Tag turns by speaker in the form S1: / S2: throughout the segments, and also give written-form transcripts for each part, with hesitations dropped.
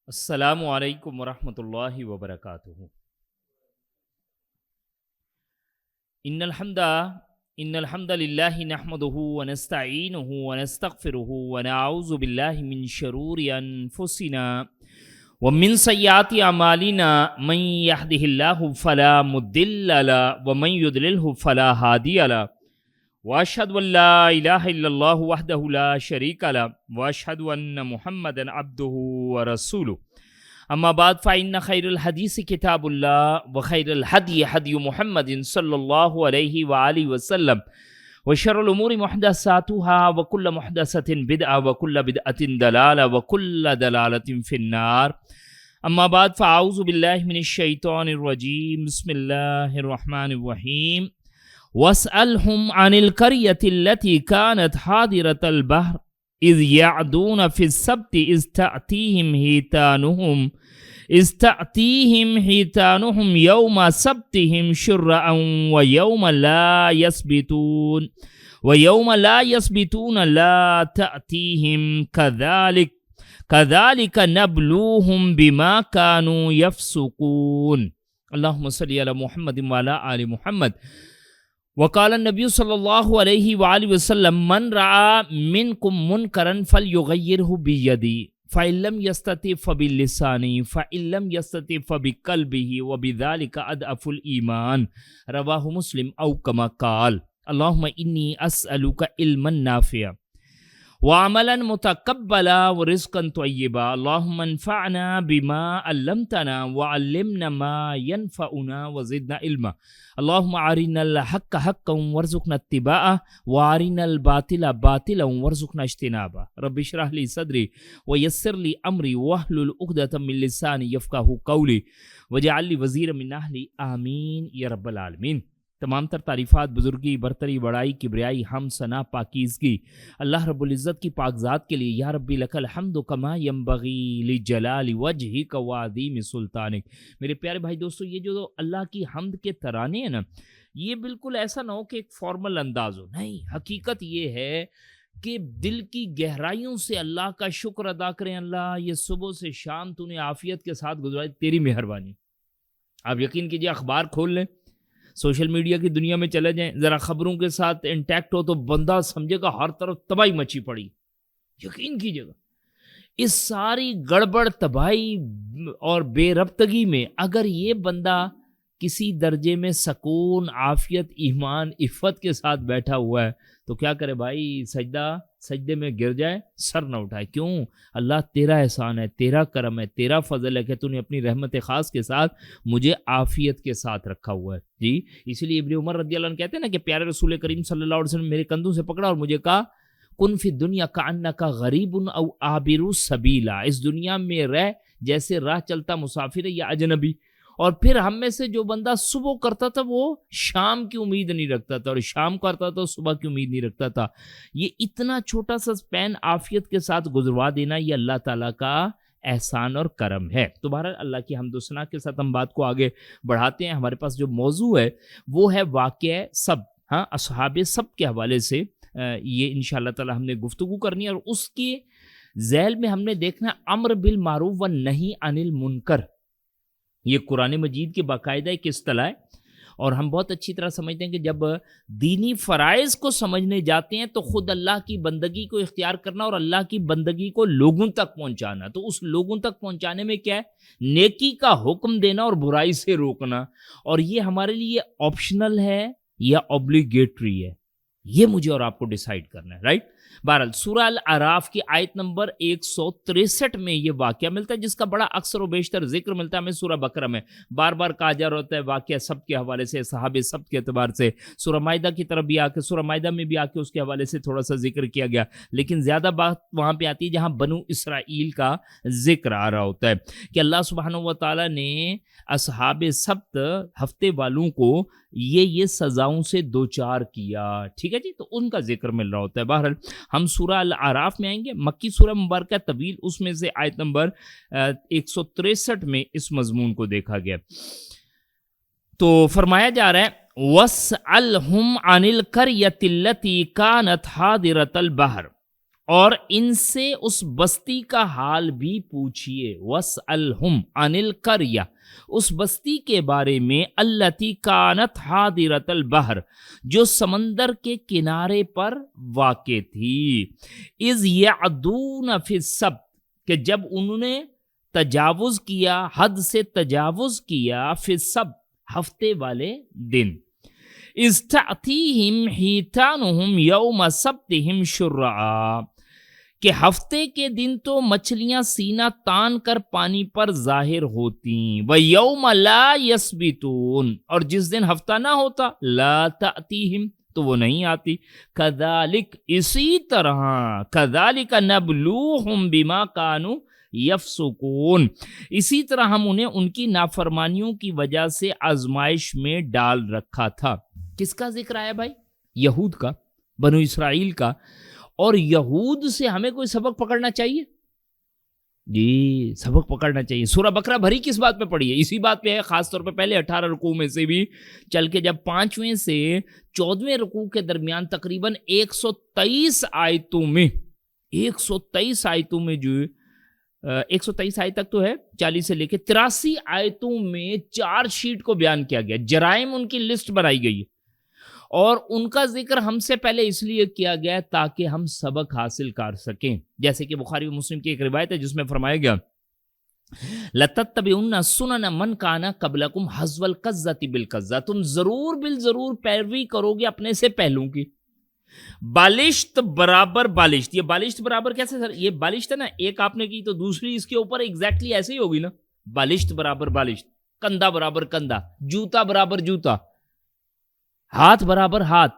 S1: السلام علیکم ورحمۃ اللہ وبرکاتہ۔ ان الحمد للہ نحمده ونستعینه ونستغفره ونعوذ باللہ من شرور انفسنا ومن سیئات اعمالنا، من يهده الله فلا مضل له ومن يضلله فلا هادي له، واشهد ان لا اله الا الله وحده لا شريك له، واشهد ان محمدا عبده ورسوله۔ اما بعد فإن خیر الحدیث کتاب اللہ وخیر الہدی ہدی محمد صلی اللہ علیہ وآلہ وسلم، وشر الامور محدثاتها وکل محدثۃ بدعہ وکل بدعۃ ضلالہ وکل ضلالۃ فی النار۔ اما بعد فاعوذ باللہ من الشیطان الرجیم، بسم اللہ الرحمن الرحیم۔ واسألهم عن القرية التي كانت حاضرة البحر إذ يعدون في السبت إذ تأتيهم حيتانهم يوم سبتهم شرعا ويوم لا يسبتون لا تأتيهم كذلك نبلوهم بما كانوا يفسقون۔ اللهم صل على محمد وعلى آل محمد۔ وقال النبی صلی اللہ علیہ وآلہ وسلم من رعا منکم منکرا فلیغیرہ بیدی فإن لم یستطع فبلسانہ فإن لم یستطع فبقلبہ وبذلک اضعف الایمان، رواہ مسلم او کما قال۔ اللہم انی اسألک علما نافعا وعملا متقبلا ورزقا طیبا، اللہم انفعنا بما علمتنا وعلمنا ما ينفعنا وزدنا علما، اللہم ارنا الحق حقا وارزقنا اتباعه وارنا الباطل باطلا وارزقنا اجتنابه، رب اشرح لي صدري ويسر لي امري واحلل عقدة من لساني يفقهوا قولي واجعل لي وزيرا من اهلي آمین یا رب العالمین۔ تمام تر تعریفات، بزرگی، برتری، بڑائی، کبریائی، ہم ثنا، پاکیزگی اللہ رب العزت کی پاک ذات کے لیے۔ یا ربی لک الحمد کما ینبغی لجلال وجہک وعظیم سلطانک۔ میرے پیارے بھائی دوستو، یہ جو اللہ کی حمد کے ترانے ہیں نا، یہ بالکل ایسا نہ ہو کہ ایک فارمل انداز ہو، نہیں، حقیقت یہ ہے کہ دل کی گہرائیوں سے اللہ کا شکر ادا کریں۔ اللہ یہ صبح سے شام تو نے عافیت کے ساتھ گزرائی، تیری مہربانی۔ آپ یقین کیجئے، اخبار کھول لیں، سوشل میڈیا کی دنیا میں چلے جائیں، ذرا خبروں کے ساتھ انٹیکٹ ہو تو بندہ سمجھے گا ہر طرف تباہی مچی پڑی۔ یقین کیجیے گا، اس ساری گڑبڑ، تباہی اور بے ربطگی میں اگر یہ بندہ کسی درجے میں سکون، عافیت، ایمان، عفت کے ساتھ بیٹھا ہوا ہے تو کیا کرے بھائی؟ سجدے میں گر جائے، سر نہ اٹھائے۔ کیوں؟ اللہ تیرا احسان ہے، تیرا کرم ہے، تیرا فضل ہے کہ تو نے اپنی رحمت خاص کے ساتھ مجھے عافیت کے ساتھ رکھا ہوا ہے۔ جی، اسی لیے ابن عمر رضی اللہ عنہ کہتے ہیں نا کہ پیارے رسول کریم صلی اللہ علیہ وسلم میرے کندھوں سے پکڑا اور مجھے کہا کن فی الدنیا کأنک غریب او عابر سبیلا، اس دنیا میں رہ جیسے راہ چلتا مسافر ہے یا اجنبی۔ اور پھر ہم میں سے جو بندہ صبح کرتا تھا وہ شام کی امید نہیں رکھتا تھا، اور شام کرتا تھا صبح کی امید نہیں رکھتا تھا۔ یہ اتنا چھوٹا سا سپین عافیت کے ساتھ گزروا دینا، یہ اللہ تعالیٰ کا احسان اور کرم ہے۔ تو بہرحال اللہ کی حمد و ثنا کے ساتھ ہم بات کو آگے بڑھاتے ہیں۔ ہمارے پاس جو موضوع ہے وہ ہے واقعہ سبت، اصحاب سبت کے حوالے سے یہ انشاءاللہ تعالی ہم نے گفتگو کرنی ہے، اور اس کے ذیل میں ہم نے دیکھنا امر بالمعروف و نہی عن المنکر۔ یہ قرآن مجید کے باقاعدہ ایک اصطلاح ہے، اور ہم بہت اچھی طرح سمجھتے ہیں کہ جب دینی فرائض کو سمجھنے جاتے ہیں تو خود اللہ کی بندگی کو اختیار کرنا اور اللہ کی بندگی کو لوگوں تک پہنچانا، تو اس لوگوں تک پہنچانے میں کیا ہے؟ نیکی کا حکم دینا اور برائی سے روکنا۔ اور یہ ہمارے لیے آپشنل ہے یا اوبلیگیٹری ہے، یہ مجھے اور آپ کو ڈیسائیڈ کرنا ہے، رائٹ؟ بہرحال سورہ الاعراف کی آیت نمبر 163 میں یہ واقعہ ملتا ہے، جس کا بڑا اکثر و بیشتر ذکر ملتا ہے ہمیں سورہ بقرہ میں۔ بار بار کہا جا رہا ہوتا ہے واقعہ سبت کے حوالے سے، صحابہ سبت کے اعتبار سے، سورہ مائدہ کی طرف بھی آ کے، سورہ مائدہ میں بھی آ کے اس کے حوالے سے تھوڑا سا ذکر کیا گیا، لیکن زیادہ بات وہاں پہ آتی ہے جہاں بنو اسرائیل کا ذکر آ رہا ہوتا ہے کہ اللہ سبحانہ و تعالیٰ نے اصحاب سبت ہفتے والوں کو یہ سزاؤں سے دوچار کیا، ٹھیک ہے جی، تو ان کا ذکر مل رہا ہوتا ہے۔ بہرحال ہم سورہ الاعراف میں آئیں گے، مکی سورہ مبارکہ طویل، اس میں سے آیت نمبر 163 میں اس مضمون کو دیکھا گیا۔ تو فرمایا جا رہا ہے وَاسْأَلْهُمْ عَنِ الْقَرْيَةِ الَّتِي كَانَتْ حَاضِرَةَ الْبَحْرِ، اور ان سے اس بستی کا حال بھی پوچھیے، وَاسْأَلْهُمْ عَنِ الْقَرْيَةِ، اس بستی کے بارے میں الَّتِي كَانَتْ حَاضِرَةَ الْبَحْرِ، جو سمندر کے کنارے پر واقع تھی، اِذْ يَعْدُونَ فِي السَّبْتِ، کہ جب انہوں نے تجاوز کیا، حد سے تجاوز کیا، فی السبت، ہفتے والے دن، اِذْ تَأْتِيهِمْ حِیتَانُهُمْ یَوْمَ سَبْتِهِمْ شُرَّعًا، کہ ہفتے کے دن تو مچھلیاں سینہ تان کر پانی پر ظاہر ہوتی، وَيَوْمَ لَا يَسْبِتُونَ، اور جس دن ہفتہ نہ ہوتا، لَا تَأْتِيهِمْ، تو وہ نہیں آتی، كَذَلِكَ، اسی طرح، كَذَلِكَ نَبْلُوهُمْ بِمَا كَانُوا یفسقون، اسی طرح ہم انہیں ان کی نافرمانیوں کی وجہ سے آزمائش میں ڈال رکھا تھا۔ کس کا ذکر آیا بھائی؟ یہود کا، بنو اسرائیل کا۔ اور یہود سے ہمیں کوئی سبق پکڑنا چاہیے؟ جی سبق پکڑنا چاہیے۔ سورہ بقرہ بھری کس بات پہ پڑھی ہے؟ اسی بات پہ ہے، خاص طور پہ پہلے 18 رکوع میں سے بھی چل کے جب 5ویں سے 14ویں رکوع کے درمیان تقریباً 123 آیتوں میں 123 آیتوں میں جو 123 آیت تک تو ہے، 40 سے لے کے 83 آیتوں میں چارج شیٹ کو بیان کیا گیا، جرائم ان کی لسٹ بنائی گئی ہے، اور ان کا ذکر ہم سے پہلے اس لیے کیا گیا تاکہ ہم سبق حاصل کر سکیں۔ جیسے کہ بخاری و مسلم کی ایک روایت ہے جس میں فرمایا گیا لَتَتَّبِعُنَّ سُنَنَ مَنْ كَانَ قَبْلَكُمْ حَذْوَ الْقَذَّةِ بِالْقَذَّةِ، تم ضرور بالضرور پیروی کرو گے اپنے سے پہلوں کی، بالشت برابر بالشت۔ یہ بالشت برابر کیسے سر؟ یہ بالشت ہے نا، ایک آپ نے کی تو دوسری اس کے اوپر ایگزیکٹلی ایسے ہی ہوگی نا، بالشت برابر بالشت، کندھا برابر کندھا، جوتا برابر جوتا، ہاتھ برابر ہاتھ،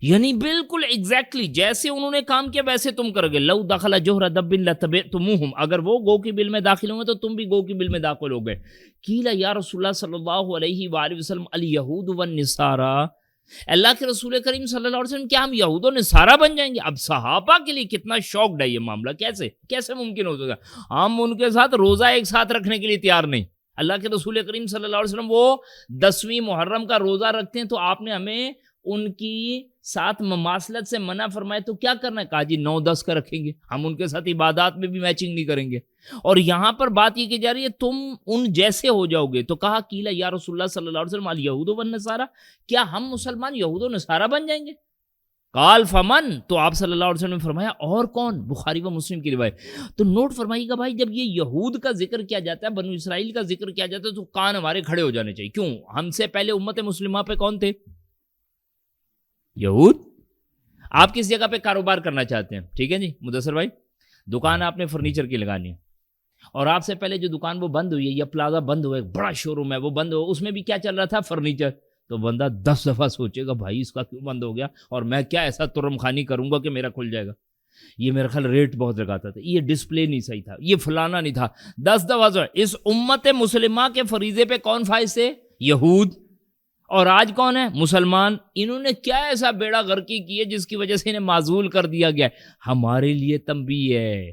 S1: یعنی بالکل ایگزیکٹلی جیسے انہوں نے کام کیا ویسے تم کرو گے۔ لو دخل جوہر دب لتبعتموہم، اگر وہ گو کی بل میں داخل ہوں گے تو تم بھی گو کی بل میں داخل ہو گئے۔ قیل یا رسول اللہ صلی اللہ علیہ وآلہ وسلم الیہود والنصارى، اللہ کے رسول کریم صلی اللہ علیہ وسلم کیا ہم یہود و نصارہ بن جائیں گے؟ اب صحابہ کے لیے کتنا شوکڈ ہے یہ معاملہ، کیسے ممکن ہو سکتا؟ ہم ان کے ساتھ روزہ ایک ساتھ رکھنے کے لیے تیار نہیں۔ اللہ کے رسول کریم صلی اللہ علیہ وسلم وہ 10ویں محرم کا روزہ رکھتے ہیں، تو آپ نے ہمیں ان کی ساتھ مماثلت سے منع فرمائے تو کیا کرنا ہے؟ کہا جی 9-10 کا رکھیں گے، ہم ان کے ساتھ عبادات میں بھی میچنگ نہیں کریں گے۔ اور یہاں پر بات یہ کی جا رہی ہے تم ان جیسے ہو جاؤ گے، تو کہا قیل یا رسول اللہ صلی اللہ علیہ وسلم الیہود والنصارى، کیا ہم مسلمان یہود و نصارہ بن جائیں گے؟ قال فمن، تو آپ صلی اللہ علیہ وسلم نے فرمایا اور کون؟ بخاری و مسلم کی روایت۔ تو نوٹ فرمائیے گا بھائی، جب یہ یہود کا ذکر کیا جاتا ہے، بنو اسرائیل کا ذکر کیا جاتا ہے، تو کان ہمارے کھڑے ہو جانے چاہیے۔ کیوں؟ ہم سے پہلے امت مسلمہ پہ کون تھے؟ یہود۔ آپ کس جگہ پہ کاروبار کرنا چاہتے ہیں؟ ٹھیک ہے جی مدثر بھائی، دکان آپ نے فرنیچر کی لگانی ہے، اور آپ سے پہلے جو دکان وہ بند ہوئی ہے یا پلازا بند ہوا ہے، بڑا شو روم ہے وہ بند ہوا، اس میں بھی کیا چل رہا تھا؟ فرنیچر۔ تو بندہ 10 دفعہ سوچے گا بھائی اس کا کیوں بند ہو گیا، اور میں کیا ایسا ترم خانی کروں گا کہ میرا کھل جائے گا، یہ میرا خیال ریٹ بہت لگاتا تھا، یہ ڈسپلے نہیں صحیح تھا، یہ فلانا نہیں تھا، 10 دفعہ۔ اس امت مسلمہ کے فریضے پہ کون فائز تھے؟ یہود۔ اور آج کون ہے؟ مسلمان۔ انہوں نے کیا ایسا بیڑا غرقی کی ہے جس کی وجہ سے انہیں معزول کر دیا گیا ہے؟ ہمارے لیے تنبیہ ہے۔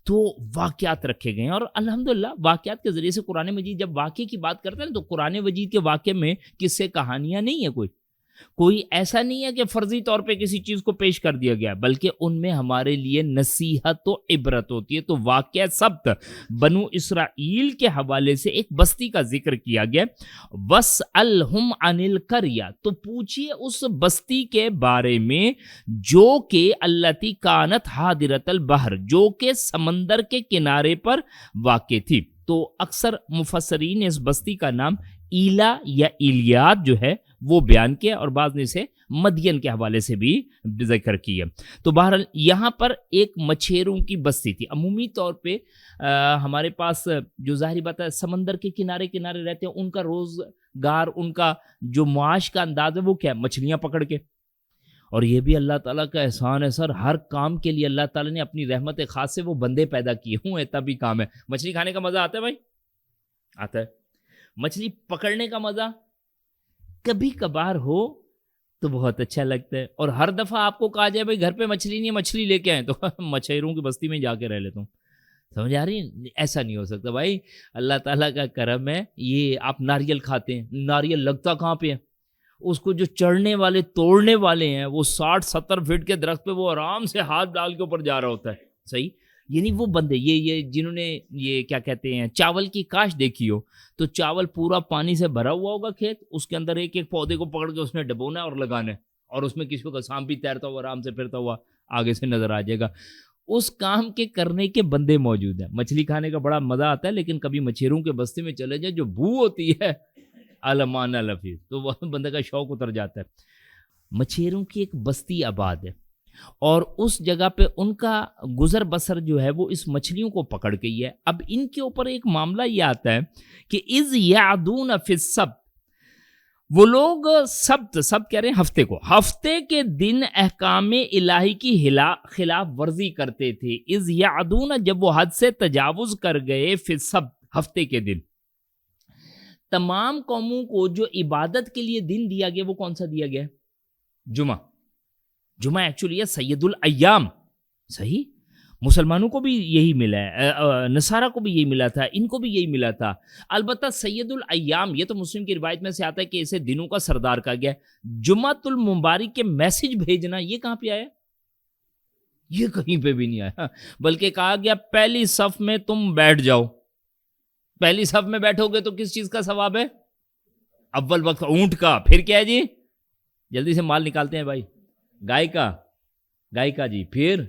S1: تو واقعات رکھے گئے ہیں، اور الحمدللہ واقعات کے ذریعے سے قرآن مجید جب واقعے کی بات کرتا ہے نا، تو قرآن مجید کے واقعے میں قصے کہانیاں نہیں ہیں، کوئی ایسا نہیں ہے کہ فرضی طور پہ کسی چیز کو پیش کر دیا گیا، بلکہ ان میں ہمارے لیے نصیحت و عبرت ہوتی ہے۔ تو واقعہ سبت بنو اسرائیل کے حوالے سے ایک بستی کا ذکر کیا گیا، وَاسْأَلْهُمْ عَنِ الْقَرْيَةِ، تو پوچھئے اس بستی کے بارے میں جو کہ الَّتِي كَانَتْ حَاضِرَةَ الْبَحْرِ، جو کہ سمندر کے کنارے پر واقع تھی۔ تو اکثر مفسرین نے اس بستی کا نام ایلا یا ایلیاد جو ہے وہ بیان کیا، اور بعض نے اسے مدین کے حوالے سے بھی ذکر کیا۔ تو بہرحال یہاں پر ایک مچھیروں کی بستی تھی۔ عمومی طور پہ ہمارے پاس جو ظاہری بات ہے سمندر کے کنارے کنارے رہتے ہیں، ان کا روزگار، ان کا جو معاش کا انداز ہے وہ کیا ہے؟ مچھلیاں پکڑ کے۔ اور یہ بھی اللہ تعالیٰ کا احسان ہے سر، ہر کام کے لیے اللہ تعالیٰ نے اپنی رحمت خاص سے وہ بندے پیدا کیے ہوں، تبھی کام ہے۔ مچھلی کھانے کا مزہ آتا ہے بھائی؟ آتا ہے۔ مچھلی پکڑنے کا مزہ کبھی کبھار ہو تو بہت اچھا لگتا ہے، اور ہر دفعہ آپ کو کہا جائے بھائی گھر پہ مچھلی نہیں ہے، مچھلی لے کے آئیں، تو مچھیروں کی بستی میں جا کے رہ لیتا ہوں۔ سمجھ آ رہی ہے؟ ایسا نہیں ہو سکتا بھائی، اللہ تعالیٰ کا کرم ہے۔ یہ آپ ناریل کھاتے ہیں، ناریل لگتا کہاں پہ ہے؟ اس کو جو چڑھنے والے توڑنے والے ہیں وہ 60-70 فٹ کے درخت پہ وہ آرام سے ہاتھ ڈال کے اوپر جا رہا ہوتا ہے. صحیح. یعنی وہ بندے یہ جنہوں نے یہ کیا کہتے ہیں چاول کی کاشت دیکھی ہو, تو چاول پورا پانی سے بھرا ہوا ہوگا کھیت, اس کے اندر ایک ایک پودے کو پکڑ کے اس نے ڈبونا ہے اور لگانا ہے, اور اس میں کسی کو سانپ بھی تیرتا ہوا آرام سے پھرتا ہوا آگے سے نظر آ جائے گا. اس کام کے کرنے کے بندے موجود ہیں. مچھلی کھانے کا بڑا مزہ آتا ہے, لیکن کبھی مچھروں کے بستے میں چلے جائیں جو بو ہوتی ہے علمان لفیظ, تو وہ بندے کا شوق اتر جاتا ہے. مچھروں کی ایک بستی آباد ہے, اور اس جگہ پہ ان کا گزر بسر جو ہے وہ اس مچھلیوں کو پکڑ کے ہی ہے. اب ان کے اوپر ایک معاملہ یہ آتا ہے کہ اذ یعدون فی السبت, وہ لوگ سبت کہہ رہے ہیں ہفتے کو, ہفتے کے دن احکام الہی کی خلاف ورزی کرتے تھے. اذ یعدون, جب وہ حد سے تجاوز کر گئے, فی السبت, ہفتے کے دن. تمام قوموں کو جو عبادت کے لیے دن دیا گیا وہ کون سا دیا گیا؟ جمعہ. جمعہ ایکچولی ہے سید الایام. صحیح. مسلمانوں کو بھی یہی ملا ہے, نصارہ کو بھی یہی ملا تھا, ان کو بھی یہی ملا تھا. البتہ سید الایام یہ تو مسلم کی روایت میں سے آتا ہے کہ اسے دنوں کا سردار کہا گیا. جمعۃ المبارک کے میسج بھیجنا یہ کہاں پہ آیا؟ یہ کہیں پہ بھی نہیں آیا, بلکہ کہا گیا پہلی صف میں تم بیٹھ جاؤ. پہلی صف میں بیٹھو گے تو کس چیز کا ثواب ہے؟ اول وقت اونٹ کا. پھر کیا ہے جی؟ جلدی سے مال نکالتے ہیں بھائی. گائے کا جی, پھر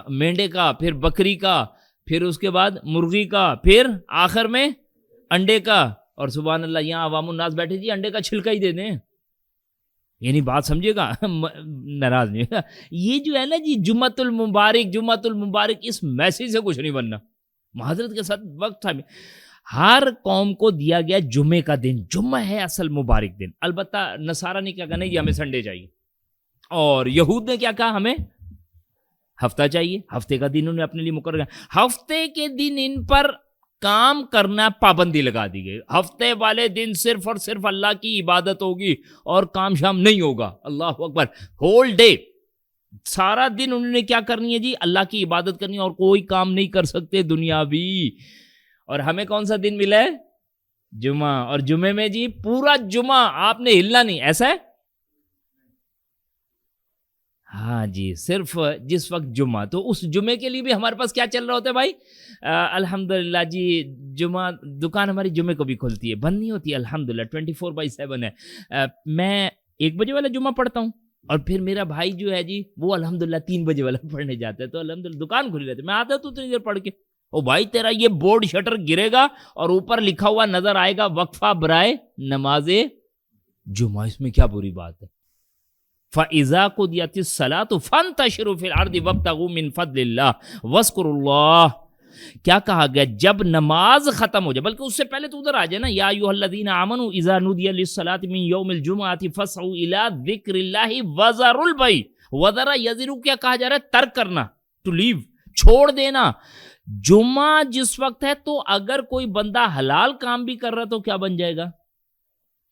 S1: مینڈے کا, پھر بکری کا, پھر اس کے بعد مرغی کا, پھر آخر میں انڈے کا. اور سبحان اللہ یہاں عوام الناس بیٹھے جی انڈے کا چھلکا ہی دے دیں. یعنی بات سمجھے گا, ناراض نہیں ہوگا. یہ جو ہے نا جی جمعۃ المبارک, اس میسج سے کچھ نہیں بننا. معذرت کے ساتھ وقت تھا, ہر قوم کو دیا گیا جمعے کا دن. جمعہ ہے اصل مبارک دن. البتہ نصارہ نے کیا کہا, نہیں ہمیں سنڈے چاہیے, اور یہود نے کیا کہا, ہمیں ہفتہ چاہیے. ہفتے کا دن انہوں نے اپنے لیے مقرر کیا. ہفتے کے دن ان پر کام کرنا پابندی لگا دی گئی. ہفتے والے دن صرف اور صرف اللہ کی عبادت ہوگی اور کام شام نہیں ہوگا. اللہ اکبر. ہول ڈے, سارا دن انہوں نے کیا کرنی ہے جی, اللہ کی عبادت کرنی ہے, اور کوئی کام نہیں کر سکتے دنیاوی. اور ہمیں کون سا دن ملا ہے؟ جمعہ. اور جمعے میں جی پورا جمعہ آپ نے ہلنا نہیں. ایسا ہے؟ ہاں جی, صرف جس وقت جمعہ, تو اس جمعے کے لیے بھی ہمارے پاس کیا چل رہا ہوتا ہے بھائی؟ الحمدللہ جی, جمعہ دکان ہماری جمعے کو بھی کھلتی ہے, بند نہیں ہوتی. الحمدللہ 24/7 ہے. میں 1 بجے والا جمعہ پڑھتا ہوں, اور پھر میرا بھائی جو ہے جی وہ الحمدللہ 3 بجے والا پڑھنے جاتا ہے. تو الحمدللہ دکان کھلی رہتی ہے. میں آتا تو اتنی دیر پڑھ کے, او بھائی تیرا یہ بورڈ شٹر گرے گا اور اوپر لکھا ہوا نظر آئے گا وقفہ برائے نماز جمعہ. اس میں کیا بری بات ہے؟ فَإِذَا قُضِيَتِ الصَّلَاةُ فَانتَشِرُوا فِي الْأَرْضِ وَابْتَغُوا مِنْ فَضْلِ اللَّهِ وَاذْكُرُوا اللَّهَ. کیا کہا گیا؟ جب نماز ختم ہو جائے, بلکہ اس سے پہلے تو ادھر آ جائے نا, یا ایھا الذین آمنوا اذا نودی للصلاۃ من یوم الجمعۃ فاسعوا الی ذکر اللہ وذروا البیع. وذر یذر کیا کہا جا رہا ہے؟ ترک کرنا, ٹو لیو, چھوڑ دینا. جمعہ جس وقت ہے تو اگر کوئی بندہ حلال کام بھی کر رہا تو کیا بن جائے گا؟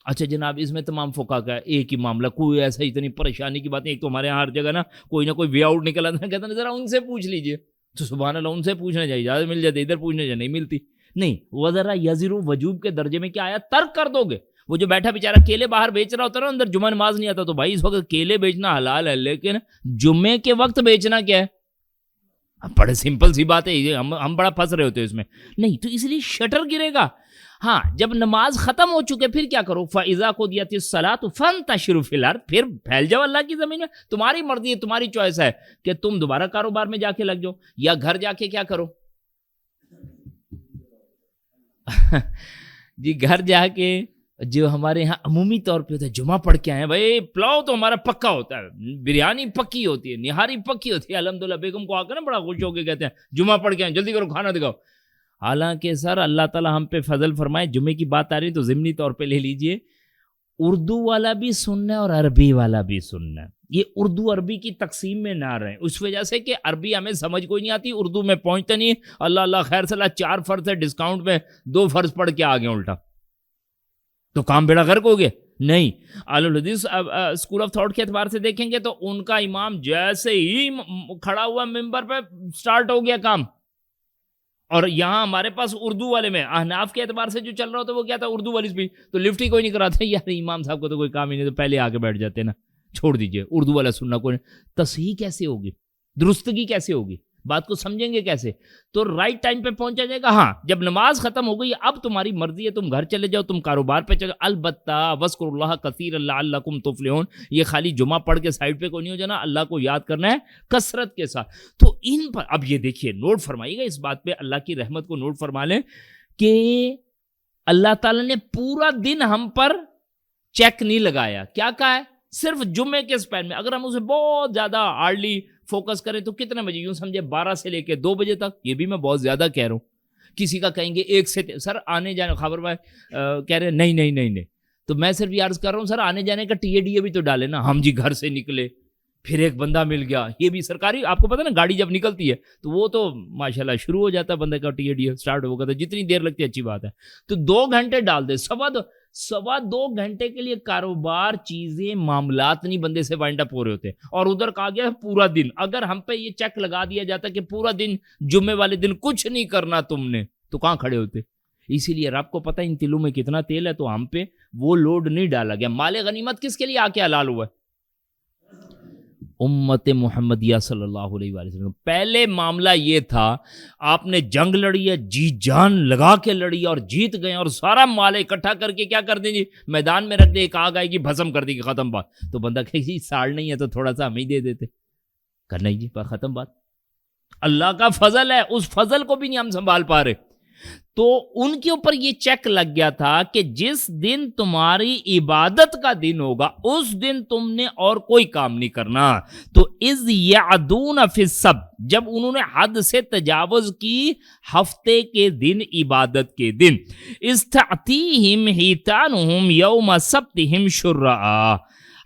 S1: اچھا جناب, اس میں تمام فقہا کا ایک ہی معاملہ, کوئی ایسا اتنی پریشانی کی بات نہیں. ایک تو ہمارے یہاں ہر جگہ نا کوئی نہ کوئی وے آؤٹ نکل آتا ہے, کہتا ہے ذرا ان سے پوچھ لیجئے. تو سبحان اللہ, ان سے پوچھنا چاہیے, زیادہ مل جاتے, ادھر پوچھنے چاہیے, نہیں ملتی. نہیں, وذرا یذرو وجوب کے درجے میں کیا آیا؟ ترک کر دو گے. وہ جو بیٹھا بیچارہ کیلے باہر بیچ رہا ہوتا ہے نا, اندر جمعہ نماز نہیں آتا, تو بھائی اس وقت کیلے بیچنا حلال ہے, لیکن جمعے کے وقت بیچنا کیا ہے؟ بڑے سمپل سی بات ہے, ہم بڑا پھنس رہے ہوتے ہیں اس میں. نہیں, تو اس لیے شٹر گرے گا. ہاں, جب نماز ختم ہو چکے پھر کیا کرو؟ فَإِذَا قُضِيَتِ الصَّلَاةُ فَانتَشِرُوا فِي الْأَرْضِ. پھر پھیل جاؤ اللہ کی زمین میں. تمہاری مرضی ہے, تمہاری چوائس ہے کہ تم دوبارہ کاروبار میں جا کے لگ جاؤ, یا گھر جا کے کیا کرو جی. گھر جا کے جو ہمارے یہاں عمومی طور پہ ہوتا ہے, جمعہ پڑھ کے آئے بھائی, پلاؤ تو ہمارا پکا ہوتا ہے, بریانی پکی ہوتی ہے, نہاری پکی ہوتی ہے. الحمدللہ بیگم کو آ کر نا بڑا خوش ہو کے کہتے ہیں جمعہ پڑھ کے آئے, جلدی کرو کھانا دکھاؤ. حالانکہ سر اللہ تعالیٰ ہم پہ فضل فرمائے, جمعے کی بات آ رہی تو ضمنی طور پہ لے لیجئے, اردو والا بھی سننا ہے اور عربی والا بھی سننا ہے. یہ اردو عربی کی تقسیم میں نہ رہے, اس وجہ سے کہ عربی ہمیں سمجھ کوئی نہیں آتی, اردو میں پہنچتا نہیں. اللہ اللہ خیر صلاح, 4 فرض ہے ڈسکاؤنٹ میں 2 فرض پڑھ کے آگے الٹا, تو کام بیڑا غرق ہو گیا. نہیں, اہل الحدیث اسکول آف تھاٹ کے اعتبار سے دیکھیں گے تو ان کا امام جیسے ہی کھڑا ہوا ممبر پہ, سٹارٹ ہو گیا کام. اور یہاں ہمارے پاس اردو والے میں احناف کے اعتبار سے جو چل رہا ہوتا ہے وہ کیا تھا، اردو والی بھی تو لفٹ ہی کوئی نہیں کراتا، یار امام صاحب کو تو کوئی کام ہی نہیں، تو پہلے آ کے بیٹھ جاتے نا، چھوڑ دیجئے اردو والا سننا کوئی نہیں۔ تصحیح کیسے ہوگی، درستگی کیسے ہوگی، بات کو سمجھیں گے کیسے؟ تو رائٹ ٹائم پہ پہنچا جائے گا۔ ہاں جب نماز ختم ہو گئی اب تمہاری مرضی ہے، تم گھر چلے جاؤ، تم کاروبار پہ چلو، البتہ وَاذْكُرُوا اللَّهَ كَثِيرًا لَعَلَّكُمْ تُفْلِحُونَ، یہ خالی جمعہ پڑھ کے سائڈ پہ کوئی نہیں ہو جانا، اللہ کو یاد کرنا ہے کثرت کے ساتھ۔ تو ان پر اب یہ دیکھیے، نوٹ فرمائیے گا اس بات پہ، اللہ کی رحمت کو نوٹ فرما لیں کہ اللہ تعالیٰ نے پورا دن ہم پر چیک نہیں لگایا، کیا کہا ہے؟ صرف جمعے کے سپین میں اگر ہم اسے بہت زیادہ ہارڈلی فوکس کریں تو کتنے بجے، یوں سمجھے 12 سے لے کے 2 بجے تک، یہ بھی میں بہت زیادہ کہہ رہا ہوں۔ کسی کا کہیں گے 1 سے سر آنے جانے، خبر بھائی کہہ رہے نہیں، تو میں صرف یہ عرض کر رہا ہوں سر آنے جانے کا TADA بھی تو ڈالے نا، ہم جی گھر سے نکلے پھر ایک بندہ مل گیا، یہ بھی سرکاری، آپ کو پتہ نا گاڑی جب نکلتی ہے تو وہ تو ماشاءاللہ شروع ہو جاتا ہے بندے کا TADA سٹارٹ ہو گیا، تو جتنی دیر لگتی ہے اچھی بات ہے، تو 2 گھنٹے ڈال دے، سوا 2 گھنٹے کے لیے کاروبار، چیزیں، معاملات نہیں بندے سے وائنڈ اپ ہو رہے ہوتے، اور ادھر کہا گیا پورا دن، اگر ہم پہ یہ چیک لگا دیا جاتا کہ پورا دن جمعے والے دن کچھ نہیں کرنا تم نے، تو کہاں کھڑے ہوتے؟ اسی لیے رب کو پتہ ان تلوں میں کتنا تیل ہے، تو ہم پہ وہ لوڈ نہیں ڈالا گیا۔ مال غنیمت کس کے لیے آ کے حلال ہوا ہے؟ امت محمدیہ صلی اللہ علیہ وآلہ وسلم۔ پہلے معاملہ یہ تھا، آپ نے جنگ لڑی ہے، جی جان لگا کے لڑی اور جیت گئے، اور سارا مال اکٹھا کر کے کیا کر دیں جی، میدان میں رکھ دے، ایک آگ آئے گی بھسم کر دے گی، ختم بات۔ تو بندہ کہے گی ساڑ نہیں ہے تو تھوڑا سا ہمیں دے دیتے، کرنا ہی جی، پر ختم بات۔ اللہ کا فضل ہے، اس فضل کو بھی نہیں ہم سنبھال پا رہے۔ تو ان کے اوپر یہ چیک لگ گیا تھا کہ جس دن تمہاری عبادت کا دن ہوگا اس دن تم نے اور کوئی کام نہیں کرنا۔ تو اذ یعدون فی السبت، جب انہوں نے حد سے تجاوز کی ہفتے کے دن، عبادت کے دن، استعتیہم حیتانہم یوم سبتہم شرعا،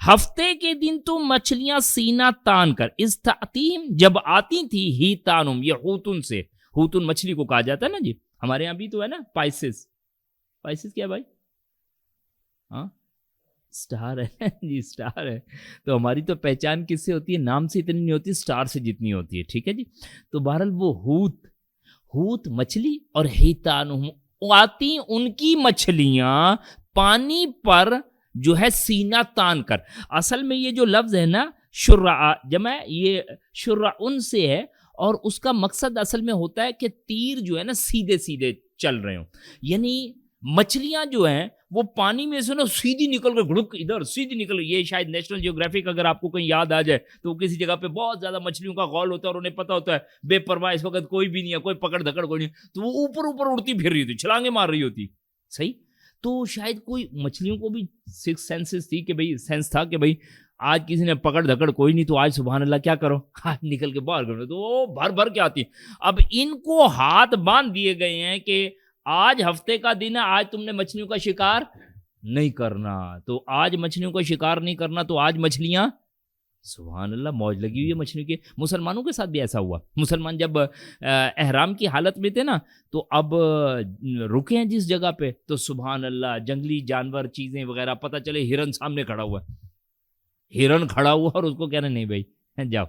S1: ہفتے کے دن تو مچھلیاں سینہ تان کر، استعتیہم جب آتی تھی، حیتانہم یہ ہوتن سے، ہوتن مچھلی کو کہا جاتا ہے نا جی، ہمارے یہاں بھی تو ہے نا پائسس کیا بھائی؟ ہاں سٹار ہے جی، سٹار ہے۔ تو ہماری تو پہچان کس سے ہوتی ہے؟ نام سے اتنی نہیں ہوتی، سٹار سے جتنی ہوتی ہے، ٹھیک ہے جی۔ تو بہرحال وہ ہوت مچھلی، اور حیتانہم آتی ان کی مچھلیاں پانی پر جو ہے سینہ تان کر۔ اصل میں یہ جو لفظ ہے نا شرع جمع، یہ شرعن سے ہے، اور اس کا مقصد اصل میں ہوتا ہے کہ تیر جو ہے نا سیدھے سیدھے چل رہے ہوں، یعنی مچھلیاں جو ہیں وہ پانی میں سے نا سیدھی نکل کے گھڑک ادھر سیدھی نکل، یہ شاید نیشنل جیوگرافک اگر آپ کو کہیں یاد آ جائے تو کسی جگہ پہ بہت زیادہ مچھلیوں کا غول ہوتا ہے اور انہیں پتہ ہوتا ہے بے پرواہ اس وقت کوئی بھی نہیں ہے، کوئی پکڑ دھکڑ کوئی نہیں، تو وہ اوپر اڑتی پھر رہی ہوتی، چھلانگیں مار رہی ہوتی، صحیح۔ تو شاید کوئی مچھلیوں کو بھی 6 سینسز تھی کہ بھئی سینس تھا کہ بھئی آج کسی نے پکڑ دھکڑ کوئی نہیں، تو آج سبحان اللہ کیا کرو، آج نکل کے باہر کرو، تو وہ بھر کے آتی۔ اب ان کو ہاتھ باندھ دیے گئے ہیں کہ آج ہفتے کا دن ہے، آج تم نے مچھلیوں کا شکار نہیں کرنا، تو آج مچھلیوں کا شکار نہیں کرنا، تو آج مچھلیاں سبحان اللہ موج لگی ہوئی ہے مچھلیوں کی۔ مسلمانوں کے ساتھ بھی ایسا ہوا، مسلمان جب احرام کی حالت میں تھے نا، تو اب رکے ہیں جس جگہ پہ، تو سبحان اللہ جنگلی جانور چیزیں وغیرہ، پتہ چلے ہرن سامنے کھڑا ہوا ہے، ہرن کھڑا ہوا اور اس کو کہنا نہیں بھائی جاؤ،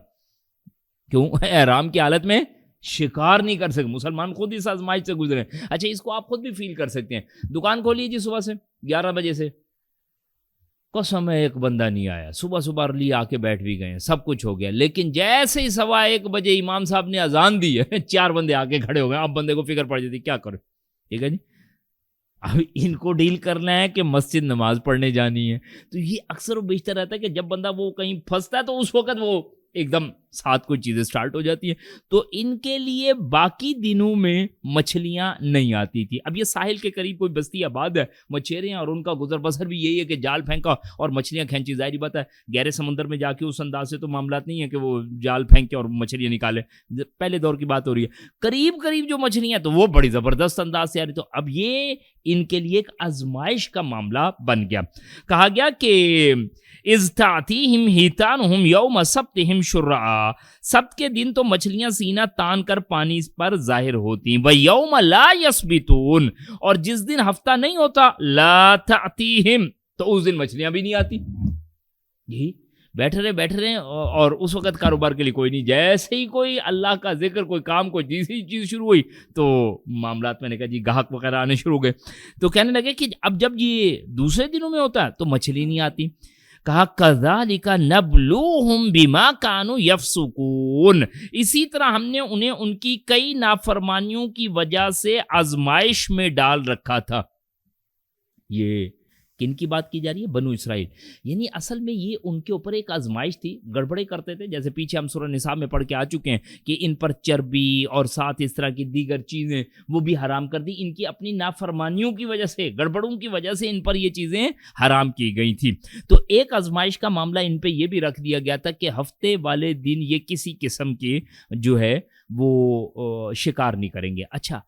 S1: کیوں؟ احرام کی حالت میں شکار نہیں کر سکتے۔ مسلمان خود اس آزمائش سے گزرے۔ اچھا اس کو آپ خود بھی فیل کر سکتے ہیں، دکان کھولی جی صبح سے 11 بجے سے، قسم ہے ایک بندہ نہیں آیا، صبح ارلی آ کے بیٹھ بھی گئے، سب کچھ ہو گیا، لیکن جیسے ہی 1:15 بجے امام صاحب نے اذان دی ہے 4 بندے آ کے کھڑے ہو گئے، اب بندے کو فکر پڑ جاتی کیا کرو، ٹھیک ہے جی۔ اب ان کو ڈیل کرنا ہے کہ مسجد نماز پڑھنے جانی ہے، تو یہ اکثر و بیشتر رہتا ہے کہ جب بندہ وہ کہیں پھنستا ہے تو اس وقت وہ ایک دم ساتھ کوئی چیزیں سٹارٹ ہو جاتی ہیں، تو ان کے لیے باقی دنوں میں مچھلیاں نہیں آتی تھی۔ اب یہ ساحل کے قریب کوئی بستی آباد ہے، مچھیرے ہیں، اور ان کا گزر بسر بھی یہی ہے کہ جال پھینکا اور مچھلیاں کھینچی۔ ظاہری بات ہے گہرے سمندر میں جا کے اس انداز سے تو معاملات نہیں ہے کہ وہ جال پھینکے اور مچھلیاں نکالے، پہلے دور کی بات ہو رہی ہے۔ قریب جو مچھلیاں تو وہ بڑی زبردست انداز سے آ رہی، تو اب یہ ان کے لیے ایک آزمائش کا معاملہ بن گیا۔ کہا گیا کہ اذ تعتیہم حیتانہم یوم سبتہم شرعا، سبت کے دن تو مچھلیاں سینہ تان کر پانی پر ظاہر ہوتی، ویوم لا یسبتون، اور جس دن ہفتہ نہیں ہوتا، لا تعتیہم، تو اس دن مچھلیاں بھی نہیں آتی۔ یہی بیٹھ رہے اور اس وقت کاروبار کے لیے کوئی نہیں. جیسے ہی کوئی اللہ کا ذکر، کوئی کام، کوئی تیسری چیز شروع ہوئی تو معاملات میں نے کہا جی گاہک وغیرہ آنے شروع ہو گئے. تو کہنے لگے کہ اب جب یہ دوسرے دنوں میں ہوتا ہے تو مچھلی نہیں آتی. کہا کذالک نبلوہم بما کانوا یفسقون، اسی طرح ہم نے انہیں ان کی کئی نافرمانیوں کی وجہ سے آزمائش میں ڈال رکھا تھا. یہ کن کی بات کی جا رہی ہے؟ بنو اسرائیل. یعنی اصل میں یہ ان کے اوپر ایک آزمائش تھی. گڑبڑے کرتے تھے، جیسے پیچھے ہم سورہ نساء میں پڑھ کے آ چکے ہیں کہ ان پر چربی اور ساتھ اس طرح کی دیگر چیزیں وہ بھی حرام کر دی. ان کی اپنی نافرمانیوں کی وجہ سے، گڑبڑوں کی وجہ سے ان پر یہ چیزیں حرام کی گئی تھی. تو ایک آزمائش کا معاملہ ان پہ یہ بھی رکھ دیا گیا تھا کہ ہفتے والے دن یہ کسی قسم کی جو ہے وہ شکار نہیں کریں گے. اچھا،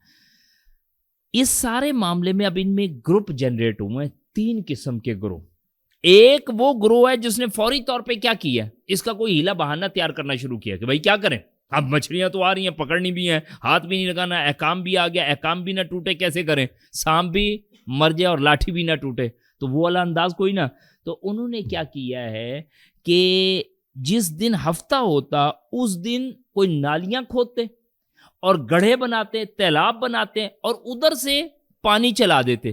S1: اس سارے معاملے میں اب ان میں گروپ جنریٹ ہوئے ہیں، 3 قسم کے گروہ. ایک وہ گروہ ہے جس نے فوری طور پہ کیا کیا، اس کا کوئی ہیلا بہانہ تیار کرنا شروع کیا کہ بھائی کیا کریں، اب مچھلیاں تو آ رہی ہیں، پکڑنی بھی ہیں، ہاتھ بھی نہیں لگانا، احکام بھی آ گیا، احکام بھی نہ ٹوٹے کیسے کریں، سانپ بھی مر جائے اور لاٹھی بھی نہ ٹوٹے، تو وہ والا انداز کوئی نہ. تو انہوں نے کیا کیا ہے کہ جس دن ہفتہ ہوتا اس دن کوئی نالیاں کھودتے اور گڑھے بناتے، تالاب بناتے اور ادھر سے پانی چلا دیتے.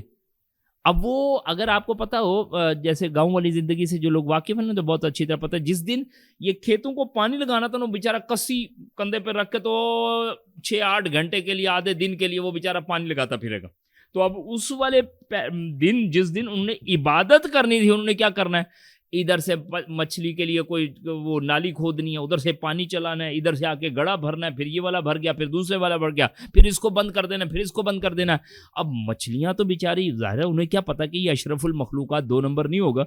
S1: اب وہ اگر آپ کو پتا ہو، جیسے گاؤں والی زندگی سے جو لوگ واقف ہیں تو بہت اچھی طرح پتا ہے، جس دن یہ کھیتوں کو پانی لگانا تھا نا، بیچارہ کسی کندھے پہ رکھ کے تو 6-8 گھنٹے کے لیے، آدھے دن کے لیے وہ بیچارہ پانی لگاتا پھرے گا. تو اب اس والے دن جس دن انہوں نے عبادت کرنی تھی، انہوں نے کیا کرنا ہے، ادھر سے مچھلی کے لیے کوئی وہ نالی کھودنی ہے، ادھر سے پانی چلانا ہے، ادھر سے آ کے گڑا بھرنا ہے، پھر یہ والا بھر گیا، پھر دوسرے والا بھر گیا، پھر اس کو بند کر دینا، پھر اس کو بند کر دینا. اب مچھلیاں تو بیچاری ظاہر ہے انہیں کیا پتا کہ یہ اشرف المخلوقات 2 نمبر نہیں ہوگا،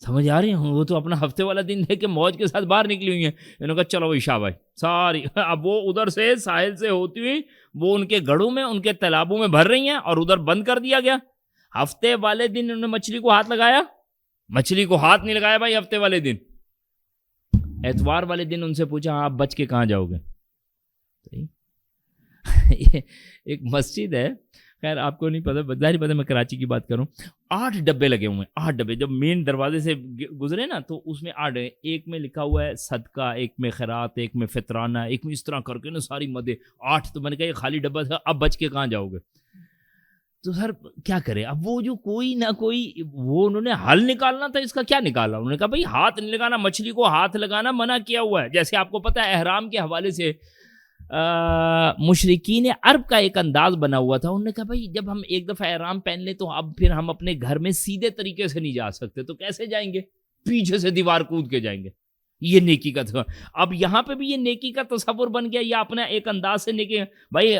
S1: سمجھ آ رہی ہیں، وہ تو اپنا ہفتے والا دن ہے کہ موج کے ساتھ باہر نکلی ہوئی ہیں. انہوں نے کہا چلو بھائی شاہ بھائی ساری، اب وہ ادھر سے ساحل سے ہوتی ہوئی وہ ان کے گڑوں میں، ان کے تالابوں میں بھر رہی ہیں اور ادھر بند کر دیا گیا. ہفتے والے دن انہوں نے مچھلی کو ہاتھ لگایا، مچھلی کو ہاتھ نہیں لگایا بھائی ہفتے والے دن. اتوار والے دن ان سے پوچھا آپ بچ کے کہاں جاؤ گے. ایک مسجد ہے، خیر آپ کو نہیں پتا، ظاہر پتا میں کراچی کی بات کروں، 8 ڈبے لگے ہوئے ہیں، 8 ڈبے. جب مین دروازے سے گزرے نا تو اس میں 8 ہیں، ایک میں لکھا ہوا ہے صدقہ، ایک میں خیرات، ایک میں فطرانہ، ایک میں اس طرح کر کے نا ساری مدیں 8. تو میں نے کہا یہ خالی ڈبہ تھا، اب بچ کے کہاں جاؤ گے. تو سر کیا کرے، اب وہ جو کوئی نہ کوئی وہ انہوں نے حل نکالنا تھا. اس کا کیا نکالا انہوں نے کہا بھائی ہاتھ نہیں لگانا، مچھلی کو ہاتھ لگانا منع کیا ہوا ہے. جیسے آپ کو پتہ ہے احرام کے حوالے سے مشرکین عرب کا ایک انداز بنا ہوا تھا. انہوں نے کہا بھائی جب ہم ایک دفعہ احرام پہن لیں تو اب پھر ہم اپنے گھر میں سیدھے طریقے سے نہیں جا سکتے، تو کیسے جائیں گے، پیچھے سے دیوار کود کے جائیں گے. یہ نیکی کا تھا. اب یہاں پہ بھی یہ نیکی کا تصور بن گیا، یا اپنا ایک انداز سے نیکی. بھائی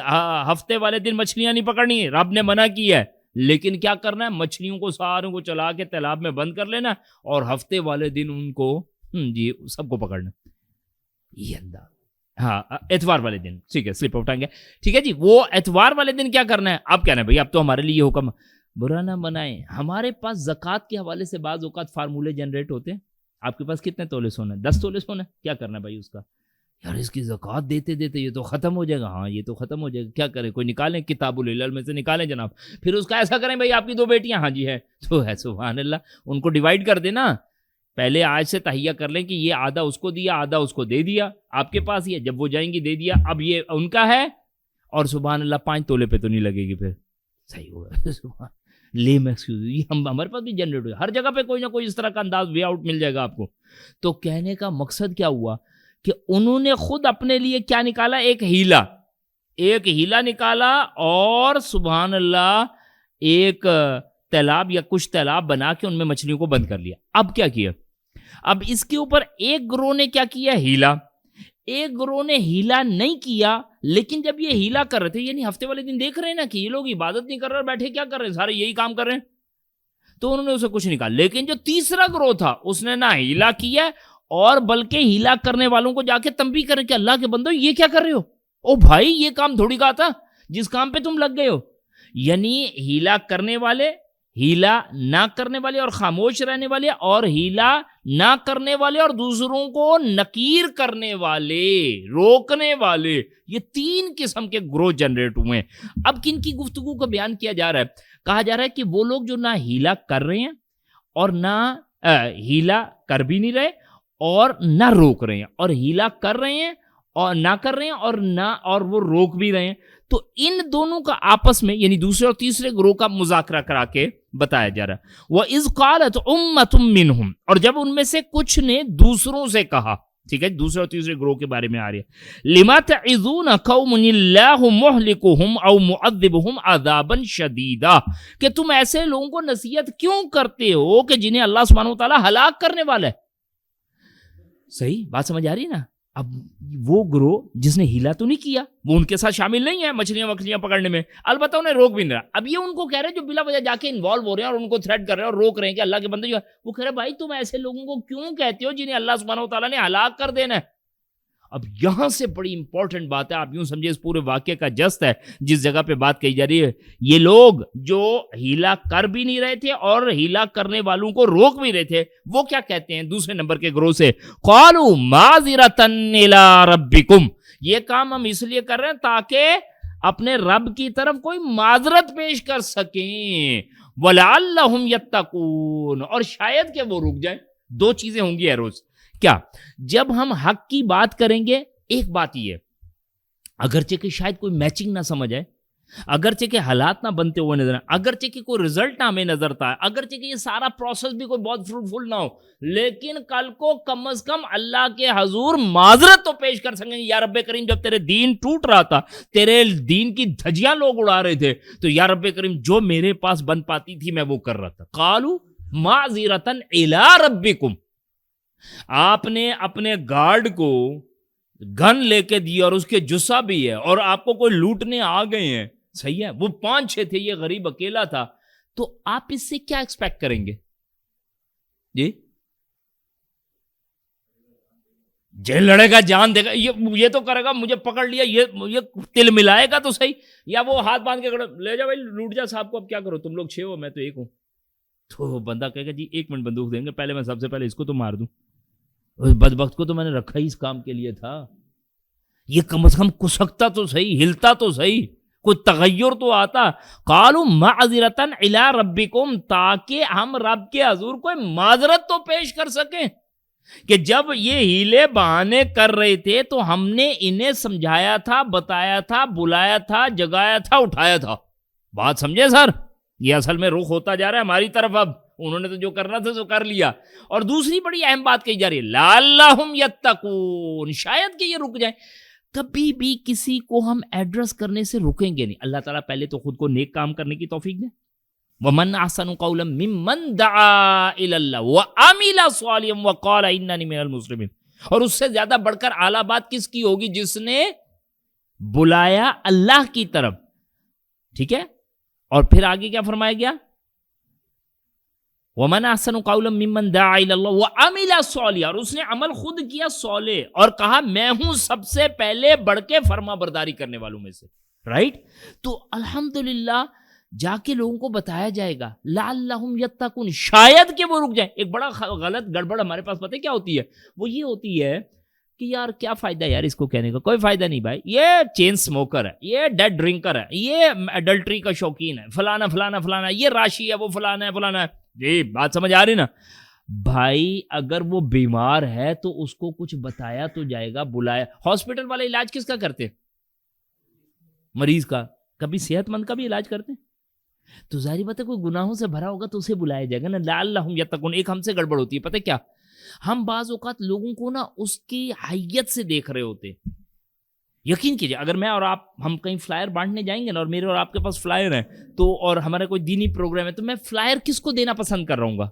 S1: ہفتے والے دن مچھلیاں نہیں پکڑنی، رب نے منع کیا ہے، لیکن کیا کرنا ہے، مچھلیوں کو ساروں کو چلا کے تالاب میں بند کر لینا اور ہفتے والے دن ان کو جی سب کو پکڑنا. یہ انداز. ہاں اتوار والے دن ٹھیک ہے، سلپ اٹھائیں گے، ٹھیک ہے جی. وہ اتوار والے دن کیا کرنا ہے، اب کہنا ہے بھائی اب تو ہمارے لیے حکم، برا نہ منائیں. ہمارے پاس زکوٰۃ کے حوالے سے بعض اوقات فارمولے جنریٹ ہوتے ہیں. آپ کے پاس کتنے تولے سونا ہے، 10 تولے سونا ہے، کیا کرنا ہے بھائی اس کا، یار اس کی زکوٰۃ دیتے دیتے یہ تو ختم ہو جائے گا. ہاں یہ تو ختم ہو جائے گا، کیا کریں، کوئی نکالیں کتاب العلل میں سے نکالیں جناب. پھر اس کا ایسا کریں بھائی آپ کی 2 بیٹیاں، ہاں جی ہے تو ہے، سبحان اللہ، ان کو ڈیوائیڈ کر دینا. پہلے آج سے تہیہ کر لیں کہ یہ آدھا اس کو دیا، آدھا اس کو دے دیا، آپ کے پاس یہ جب وہ جائیں گی دے دیا، اب یہ ان کا ہے. اور سبحان اللہ 5 تولے پہ تو نہیں لگے گی، پھر صحیح ہوگا. لیم ایکسکیوز یہ ہمارے پاس بھی جنریٹ ہو، ہر جگہ پہ کوئی نہ کوئی اس طرح کا انداز وے آؤٹ مل جائے گا آپ کو. تو کہنے کا مقصد کیا ہوا کہ انہوں نے خود اپنے لیے کیا نکالا، ایک ہیلا نکالا، اور سبحان اللہ ایک تالاب یا کچھ تالاب بنا کے ان میں مچھلیوں کو بند کر لیا. اب کیا کیا، اب اس کے اوپر ایک گروہ نے کیا کیا، ہیلا. ایک گروہ نے ہیلا نہیں کیا، لیکن جب یہ ہیلا کر رہے تھے، یعنی ہفتے والے دن دیکھ رہے ہیں نا کہ یہ لوگ عبادت نہیں کر رہے، بیٹھے کیا کر رہے ہیں، سارے یہی کام کر رہے ہیں، تو انہوں نے اسے کچھ نکالا. لیکن جو تیسرا گروہ تھا اس نے نہ ہیلا کیا اور بلکہ ہیلا کرنے والوں کو جا کے تنبیہ کرے کہ اللہ کے بندو یہ کیا کر رہے ہو، او بھائی یہ کام تھوڑی کہا تھا جس کام پہ تم لگ گئے ہو. یعنی ہیلا کرنے والے، ہیلا نہ کرنے والے اور خاموش رہنے والے، اور ہیلا نہ کرنے والے اور دوسروں کو نکیر کرنے والے، روکنے والے، یہ 3 قسم کے گروہ جنریٹ ہوئے ہیں. اب کن کی گفتگو کا بیان کیا جا رہا ہے، کہا جا رہا ہے کہ وہ لوگ جو نہ ہیلا کر رہے ہیں اور نہ ہیلا کر بھی نہیں رہے اور نہ روک رہے ہیں، اور ہیلا کر رہے ہیں اور نہ کر رہے ہیں اور وہ روک بھی رہے ہیں. تو ان دونوں کا آپس میں یعنی دوسرے اور تیسرے گروہ کا مذاکرہ کرا کے بتایا جا رہا ہے. وَإِذْ قَالَتْ أُمَّةٌ مِّنْهُمْ، اور جب ان میں سے کچھ نے دوسروں سے کہا، ٹھیک ہے، دوسرے اور تیسرے گروہ کے بارے میں آ رہی ہے، لِمَا تَعِظُونَ قَوْمٌ اللَّهُ مُهْلِكُهُمْ أَوْ مُعَذِّبُهُمْ عَذَابًا شَدِيدًا، کہ تم ایسے لوگوں کو نصیحت کیوں کرتے ہو کہ جنہیں اللہ سبحانہ وتعالیٰ ہلاک کرنے والا ہے. صحیح بات سمجھ آ رہی ہے نا؟ اب وہ گروہ جس نے ہیلا تو نہیں کیا وہ ان کے ساتھ شامل نہیں ہے مچھلیاں پکڑنے میں، البتہ انہیں روک بھی نہیں رہا. اب یہ ان کو کہہ رہے ہیں جو بلا وجہ جا کے انوالو ہو رہے ہیں اور ان کو تھریٹ کر رہے ہیں اور روک رہے ہیں کہ اللہ کے بندے جو ہے، وہ کہہ رہے ہیں بھائی تم ایسے لوگوں کو کیوں کہتے ہو جنہیں اللہ سبحانہ وتعالیٰ نے ہلاک کر دینا ہے. اب یہاں سے بڑی امپورٹنٹ بات ہے، آپ یوں سمجھے اس پورے واقعے کا جست ہے جس جگہ پہ بات کہی جا رہی ہے. یہ لوگ جو ہیلا کر بھی نہیں رہے تھے اور ہیلا کرنے والوں کو روک بھی رہے تھے، وہ کیا کہتے ہیں دوسرے نمبر کے گروہ سے، قالوا معذرۃ الی ربکم، یہ کام ہم اس لیے کر رہے ہیں تاکہ اپنے رب کی طرف کوئی معذرت پیش کر سکیں، ولعلہم یتقون، اور شاید کہ وہ رک جائیں. دو چیزیں ہوں گی ہر روز. کیا؟ جب ہم حق کی بات کریں گے، ایک بات یہ ہے اگرچہ کہ شاید کوئی میچنگ نہ سمجھ آئے، اگرچہ کہ حالات نہ بنتے ہوئے نظر آئے، اگرچہ کہ کوئی رزلٹ نہ ہمیں نظر آئے، اگرچہ کہ یہ سارا پروسیس بھی کوئی بہت فروٹفل نہ ہو، لیکن کل کو کم از کم اللہ کے حضور معذرت تو پیش کر سکیں. یا رب کریم جب تیرے دین ٹوٹ رہا تھا، تیرے دین کی دھجیاں لوگ اڑا رہے تھے، تو یا رب کریم جو میرے پاس بن پاتی تھی میں وہ کر رہا تھا. قالوا معذرۃ الی ربکم، آپ نے اپنے گارڈ کو گن لے کے دی اور اس کے جسا بھی ہے اور آپ کو کوئی لوٹنے آ گئے ہیں، صحیح ہے، وہ 5-6 تھے، یہ غریب اکیلا تھا، تو آپ اس سے کیا ایکسپیکٹ کریں گے؟ جی جیل لڑے گا، جان دے گا، یہ تو کرے گا، مجھے پکڑ لیا، یہ تل ملائے گا تو صحیح، یا وہ ہاتھ باندھ کے لے جا بھائی لوٹ جا صاحب کو، اب کیا کرو، تم لوگ 6 ہو میں تو 1 ہوں. تو بندہ کہے گا جی 1 منٹ بندوق دیں گے، پہلے میں سب سے پہلے اس کو تو مار دوں، اس بدبخت کو تو میں نے رکھا ہی اس کام کے لیے تھا، یہ کم از کم کسکتا تو صحیح، ہلتا تو صحیح، کوئی تغیر تو آتا. قالوا معذرۃ الی ربکم، تاکہ ہم رب کے حضور کوئی معذرت تو پیش کر سکیں کہ جب یہ ہیلے بہانے کر رہے تھے تو ہم نے انہیں سمجھایا تھا، بتایا تھا، بلایا تھا، جگایا تھا، اٹھایا تھا. بات سمجھے سر؟ یہ اصل میں رخ ہوتا جا رہا ہے ہماری طرف. اب انہوں نے تو جو کرنا تھا تو کر لیا. اور دوسری بڑی اہم بات کہی جا رہی ہے، لعلہم یتقون، شاید کہ یہ رک جائیں. کبھی بھی کسی کو ہم ایڈریس کرنے سے رکیں گے نہیں. اللہ تعالیٰ پہلے تو خود کو نیک کام کرنے کی توفیق دے. وَمَنْ أَحْسَنُ قَوْلًا مِّمَّنْ دَعَا إِلَى اللَّهِ وَعَمِلَ صَالِحًا وَقَالَ إِنَّنِي مِنَ الْمُسْلِمِينَ. اور اس سے زیادہ بڑھ کر اعلیٰ بات کس کی ہوگی؟ جس نے بلایا اللہ کی طرف. ٹھیک ہے، اور پھر آگے کیا فرمایا گیا؟ وَمَنْ أَحْسَنُ قَوْلًا مِّمَّنْ دَعَا إِلَى اللَّهِ وَعَمِلَ صَالِحًا، اور اس نے عمل خود کیا صالح اور کہا میں ہوں سب سے پہلے بڑھ کے فرما برداری کرنے والوں میں سے. رائٹ؟ تو الحمدللہ جا کے لوگوں کو بتایا جائے گا لعلہم یتقون، شاید کہ وہ رک جائیں. ایک بڑا غلط گڑبڑ ہمارے پاس پتہ ہے کیا ہوتی ہے؟ وہ یہ ہوتی ہے کہ یار کیا فائدہ یار اس کو کہنے کا، کوئی فائدہ نہیں بھائی، یہ چین سموکر ہے، یہ ڈیڈ ڈرنکر ہے، یہ ایڈلٹری کا شوقین ہے، فلانا فلانا فلانا، یہ راشی ہے، وہ فلانا ہے فلانا ہے. جی بات سمجھ آ رہی نا بھائی؟ اگر وہ بیمار ہے تو اس کو کچھ بتایا تو جائے گا، بلایا. ہاسپٹل والے علاج کس کا کرتے؟ مریض کا. کبھی صحت مند کا بھی علاج کرتے ہیں. تو ظاہری بات ہے کوئی گناہوں سے بھرا ہوگا تو اسے بلایا جائے گا نا. لعلہم یتقون. ایک ہم سے گڑبڑ ہوتی ہے پتہ کیا؟ ہم بعض اوقات لوگوں کو نا اس کی حیت سے دیکھ رہے ہوتے. یقین کیجئے اگر میں اور آپ ہم کہیں فلائر بانٹنے جائیں گے نا اور میرے اور آپ کے پاس فلائر ہیں تو، اور ہمارا کوئی دینی پروگرام ہے، تو میں فلائر کس کو دینا پسند کر رہا ہوں گا؟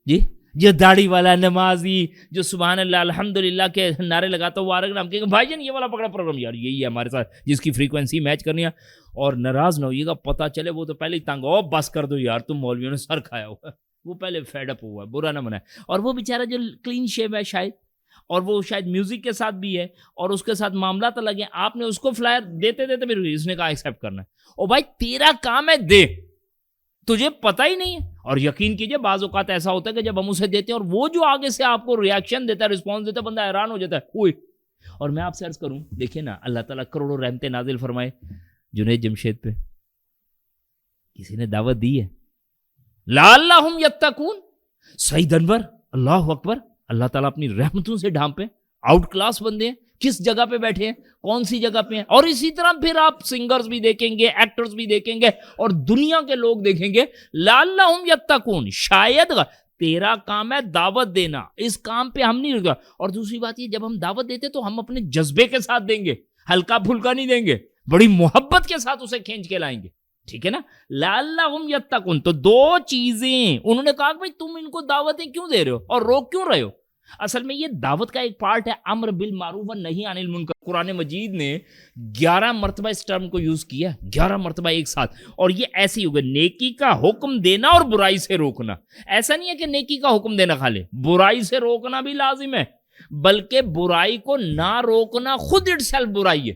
S1: جی جو داڑھی والا نمازی جو سبحان اللہ الحمدللہ کے نعرے لگاتا ہوا آ رہا ہے، ہم کہیں گے بھائی جان یہ والا پکڑا پروگرام، یار یہی ہے ہمارے ساتھ جس کی فریکوینسی میچ کرنی ہے. اور ناراض نہ ہوئیے گا، پتہ چلے وہ تو پہلے ہی تنگ ہو، بس کر دو یار تم مولویوں نے سر کھایا ہوا ہے، وہ پہلے فیڈ اپ ہوا ہے، برا نہ منائے. اور وہ بیچارہ جو کلین شیو ہے شاید، اور وہ شاید میوزک کے ساتھ بھی ہے اور اس کے ساتھ معاملات الگ ہیں، آپ نے اس کو فلائر دیتے دیتے پھر اس نے کہا ایکسیپٹ کرنا ہے. او بھائی تیرا کام ہے دے، تجھے پتہ ہی نہیں ہے. اور یقین کیجئے بعض اوقات ایسا ہوتا ہے کہ جب ہم اسے دیتے ہیں اور وہ جو آگے سے آپ کو ریاکشن دیتا ہے، رسپانس دیتا ہے، بندہ حیران ہو جاتا ہے. اوئے اور میں آپ سے عرض کروں، دیکھیں نا اللہ تعالیٰ کروڑوں رحمتیں نازل فرمائے جنید جمشید پہ. کسی نے دعوت دی ہے لعلہم یتقون، سعید انور، اللہ اکبر، اللہ تعالیٰ اپنی رحمتوں سے ڈھانپے، آؤٹ کلاس بندے ہیں، کس جگہ پہ بیٹھے ہیں، کون سی جگہ پہ ہیں. اور اسی طرح پھر آپ سنگرز بھی دیکھیں گے، ایکٹرز بھی دیکھیں گے، اور دنیا کے لوگ دیکھیں گے. لعلہم یتقون، شاید تیرا کام ہے دعوت دینا، اس کام پہ ہم نہیں رکا. اور دوسری بات یہ، جب ہم دعوت دیتے تو ہم اپنے جذبے کے ساتھ دیں گے، ہلکا پھلکا نہیں دیں گے، بڑی محبت کے ساتھ اسے کھینچ کے لائیں گے. ٹھیک ہے نا. لعلہم یتقون، تو دو چیزیں انہوں نے کہا کہ بھائی تم ان کو دعوتیں کیوں دے رہے ہو اور روک کیوں رہے ہو. اصل میں یہ دعوت کا ایک پارٹ ہے امر بالمعروف و نہی عن المنکر. قرآن مجید نے 11 مرتبہ اس ٹرم کو یوز کیا، 11 مرتبہ ایک ساتھ. اور یہ ایسی ہوگا، نیکی کا حکم دینا اور برائی سے روکنا. ایسا نہیں ہے کہ نیکی کا حکم دینا خالی، برائی سے روکنا بھی لازم ہے، بلکہ برائی کو نہ روکنا خود اٹ سیلف برائی ہے.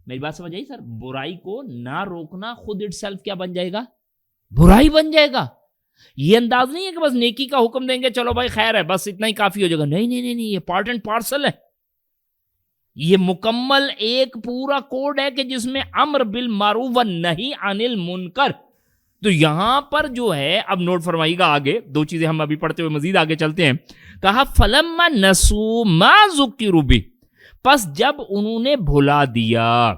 S1: میری بات سمجھ آئی سر؟ برائی کو نہ روکنا خود اٹ سیلف کیا بن جائے گا؟ برائی بن جائے گا. یہ انداز نہیں ہے کہ بس نیکی کا حکم دیں گے چلو بھائی خیر ہے بس اتنا ہی کافی ہو جائے گا. نہیں نہیں نہیں، یہ پارٹ اینڈ پارسل ہے. یہ مکمل ایک پورا کوڈ ہے کہ جس میں امر بالمعروف و نہی عن المنکر. تو یہاں پر جو ہے، اب نوٹ فرمائیے گا، آگے دو چیزیں ہم ابھی پڑھتے ہوئے مزید آگے چلتے ہیں. کہا فلما نسوا ما ذکروا بہ، پس جب انہوں نے بھلا دیا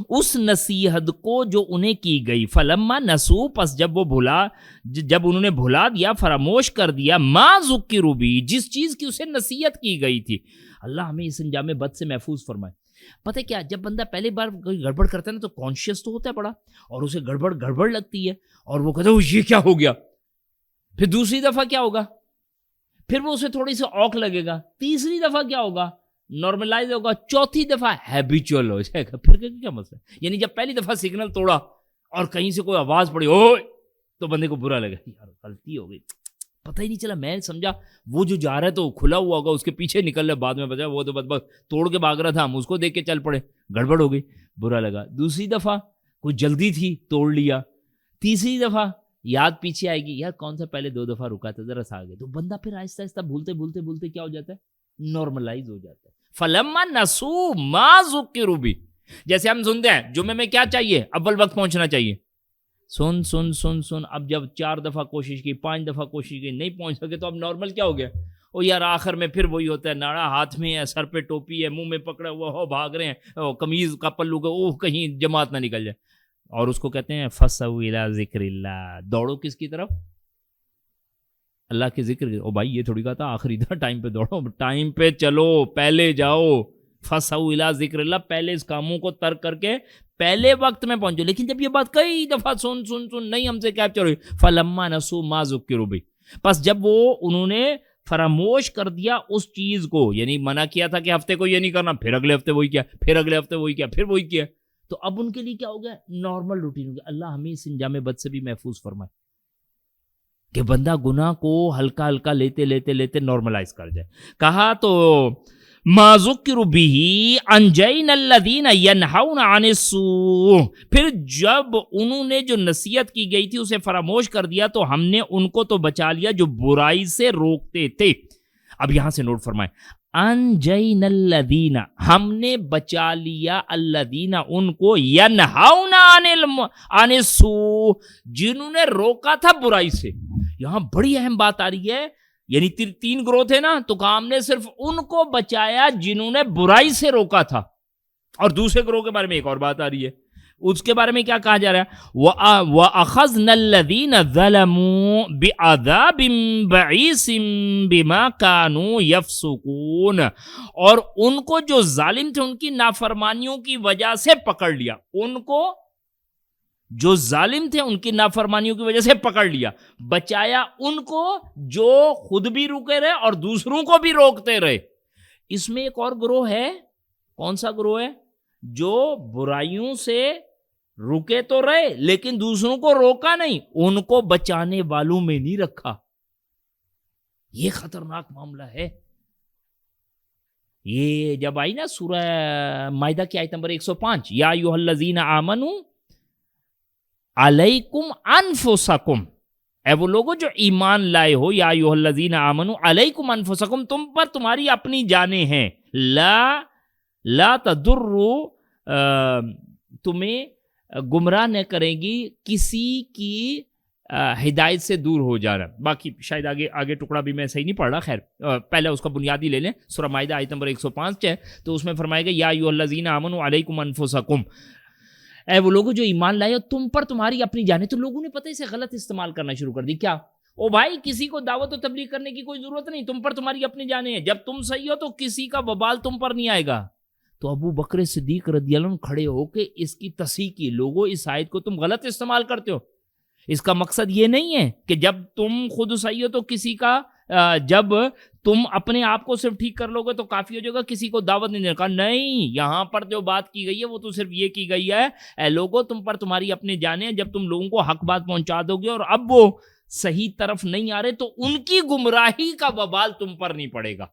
S1: اس نصیحت کو جو انہیں کی گئی. فلما نسوا، پس جب انہوں نے بھلا دیا، فراموش کر دیا، ما ذکروا بہ، جس چیز کی اسے نصیحت کی گئی تھی. اللہ ہمیں اس انجام بد سے محفوظ فرمائے. پتہ کیا، جب بندہ پہلی بار گڑبڑ کرتا ہے نا تو کانشیس تو ہوتا ہے بڑا، اور اسے گڑبڑ لگتی ہے، اور وہ کہتا ہے یہ کیا ہو گیا. پھر دوسری دفعہ کیا ہوگا، پھر وہ اسے تھوڑی سی اوکھ لگے گا. تیسری دفعہ کیا ہوگا، نارملائز ہوگا. چوتھی دفعہ ہیبیچول ہو جائے گا. پھر کیا مسئلہ، یعنی جب پہلی دفعہ سگنل توڑا اور کہیں سے کوئی آواز پڑی اوئے، تو بندے کو برا لگا، یار غلطی ہو گئی، پتہ ہی نہیں چلا. میں سمجھا وہ جو جا رہا ہے تو کھلا ہوا ہوگا، اس کے پیچھے نکل رہا، بعد میں بچا وہ تو بدبخت توڑ کے بھاگ رہا تھا، ہم اس کو دیکھ کے چل پڑے، گڑبڑ ہو گئی، برا لگا. دوسری دفعہ کوئی جلدی تھی، توڑ لیا. تیسری دفعہ یاد پیچھے آئے گی، یار کون سا پہلے 2 دفعہ رکا تھا، ذرا سا آگے. تو بندہ پھر آہستہ آہستہ بھولتے کیا ہو جاتا ہے، نارملائز ہو جاتا ہے. فلما نسوا ما ذکروا بہ، جیسے ہم سنتے ہیں جمعے میں کیا چاہیے، اول وقت پہنچنا چاہیے. سن اب جب 4 دفعہ کوشش کی، 5 دفعہ کوشش کی، نہیں پہنچ سکے تو اب نارمل کیا ہو گیا، او یار آخر میں پھر وہی ہوتا ہے، ناڑا ہاتھ میں ہے، سر پہ ٹوپی ہے، منہ میں پکڑا ہوا ہو، بھاگ رہے ہیں، قمیض کا پلو کا کہیں جماعت نہ نکل جائے. اور اس کو کہتے ہیں فَسَوْا إِلَىٰ ذِكْرِ اللَّهِ، دوڑو کس کی طرف، اللہ کے ذکر. او بھائی یہ تھوڑی کہا تھا آخری تھا ٹائم پہ دوڑو، ٹائم پہ چلو، پہلے جاؤ. فَسَوْا إِلَىٰ ذِكْرِ اللَّهِ، پہلے اس کاموں کو ترک کر کے پہلے وقت میں پہنچو. لیکن جب یہ بات کئی دفعہ سن نہیں ہم سے کیپچر ہوئی، فَلَمَّا نَسُوا مَا ذُكِّرُوا بِهِ، پس جب انہوں نے فراموش کر دیا اس چیز کو، یعنی منع کیا تھا کہ ہفتے کو یہ نہیں کرنا، پھر اگلے ہفتے وہی کیا، پھر اگلے ہفتے وہی کیا، پھر وہی کیا، تو اب ان کے لیے کیا ہو گیا، نارمل روٹین ہو گیا. اللہ ہمیں اس انجام بد سے بھی محفوظ فرمائے کہ بندہ گناہ کو ہلکا ہلکا لیتے نارملائز کر جائے. کہا تو ما ذکروا بہ انجینا الذین ینہون عن السوء، پھر جب انہوں نے جو نصیحت کی گئی تھی اسے فراموش کر دیا تو ہم نے ان کو تو بچا لیا جو برائی سے روکتے تھے. اب یہاں سے نوٹ فرمائیں، انجینا الذین، ہم نے بچا لیا، الذین ان کو، ینہون عن السوء، جنہوں نے روکا تھا برائی سے. یہاں بڑی اہم بات آ رہی ہے، یعنی 3 گروہ تھے نا، تو کام نے صرف ان کو بچایا جنہوں نے برائی سے روکا تھا. اور دوسرے گروہ کے بارے میں ایک اور بات آ رہی ہے، اس کے بارے میں کیا کہا جا رہا ہے، وَأَخَذْنَا الَّذِينَ ظَلَمُوا بِعَذَابٍ بَعِيسٍ بِمَا كَانُوا يَفْسُقُونَ، اور ان کو جو ظالم تھے ان کی نافرمانیوں کی وجہ سے پکڑ لیا، ان کو جو ظالم تھے ان کی نافرمانیوں کی وجہ سے پکڑ لیا، بچایا ان کو جو خود بھی رکے رہے اور دوسروں کو بھی روکتے رہے. اس میں ایک اور گروہ ہے، کون سا گروہ ہے، جو برائیوں سے رکے تو رہے لیکن دوسروں کو روکا نہیں، ان کو بچانے والوں میں نہیں رکھا. یہ خطرناک معاملہ ہے. یہ جب آئی نا سورہ مائدہ کی آیت نمبر 105، یا ایھا الذین آمنوا علیکم انفسکم، اے وہ لوگوں جو ایمان لائے ہو، یا ایھا الذین آمنوا علیکم انفسکم، تم پر تمہاری اپنی جانیں ہیں، لا تضروا، تمہیں گمراہ نہ کرے گی کسی کی ہدایت سے دور ہو جا رہا ہے. باقی شاید آگے ٹکڑا بھی میں صحیح نہیں پڑھ رہا، خیر پہلے اس کا بنیادی لے لیں. سورہ مائدہ آیت نمبر 105 ہے تو اس میں فرمایا گیا یا ایھا الذین آمنوا علیکم انفسکم، اے وہ لوگوں جو ایمان لائے تم پر تمہاری اپنی جانیں. تو لوگوں نے پتہ اسے غلط استعمال کرنا شروع کر دی. کیا او بھائی کسی کو دعوت و تبلیغ کرنے کی کوئی ضرورت نہیں، تم پر تمہاری اپنی جانیں ہیں، جب تم صحیح ہو تو کسی کا وبال تم پر نہیں آئے گا. تو ابو بکر صدیق رضی اللہ عنہ کھڑے ہو کے اس کی تصحیح کی، لوگوں اس آیت کو تم غلط استعمال کرتے ہو. اس کا مقصد یہ نہیں ہے کہ جب تم خود صحیح ہو تو کسی کا جب تم اپنے آپ کو صرف ٹھیک کر لو گے تو کافی ہو جائے گا، کسی کو دعوت نہیں دینے کا. نہیں، یہاں پر جو بات کی گئی ہے وہ تو صرف یہ کی گئی ہے اے لوگوں تم پر تمہاری اپنی جانیں، جب تم لوگوں کو حق بات پہنچا دو گے اور اب وہ صحیح طرف نہیں آ رہے تو ان کی گمراہی کا وبال تم پر نہیں پڑے گا.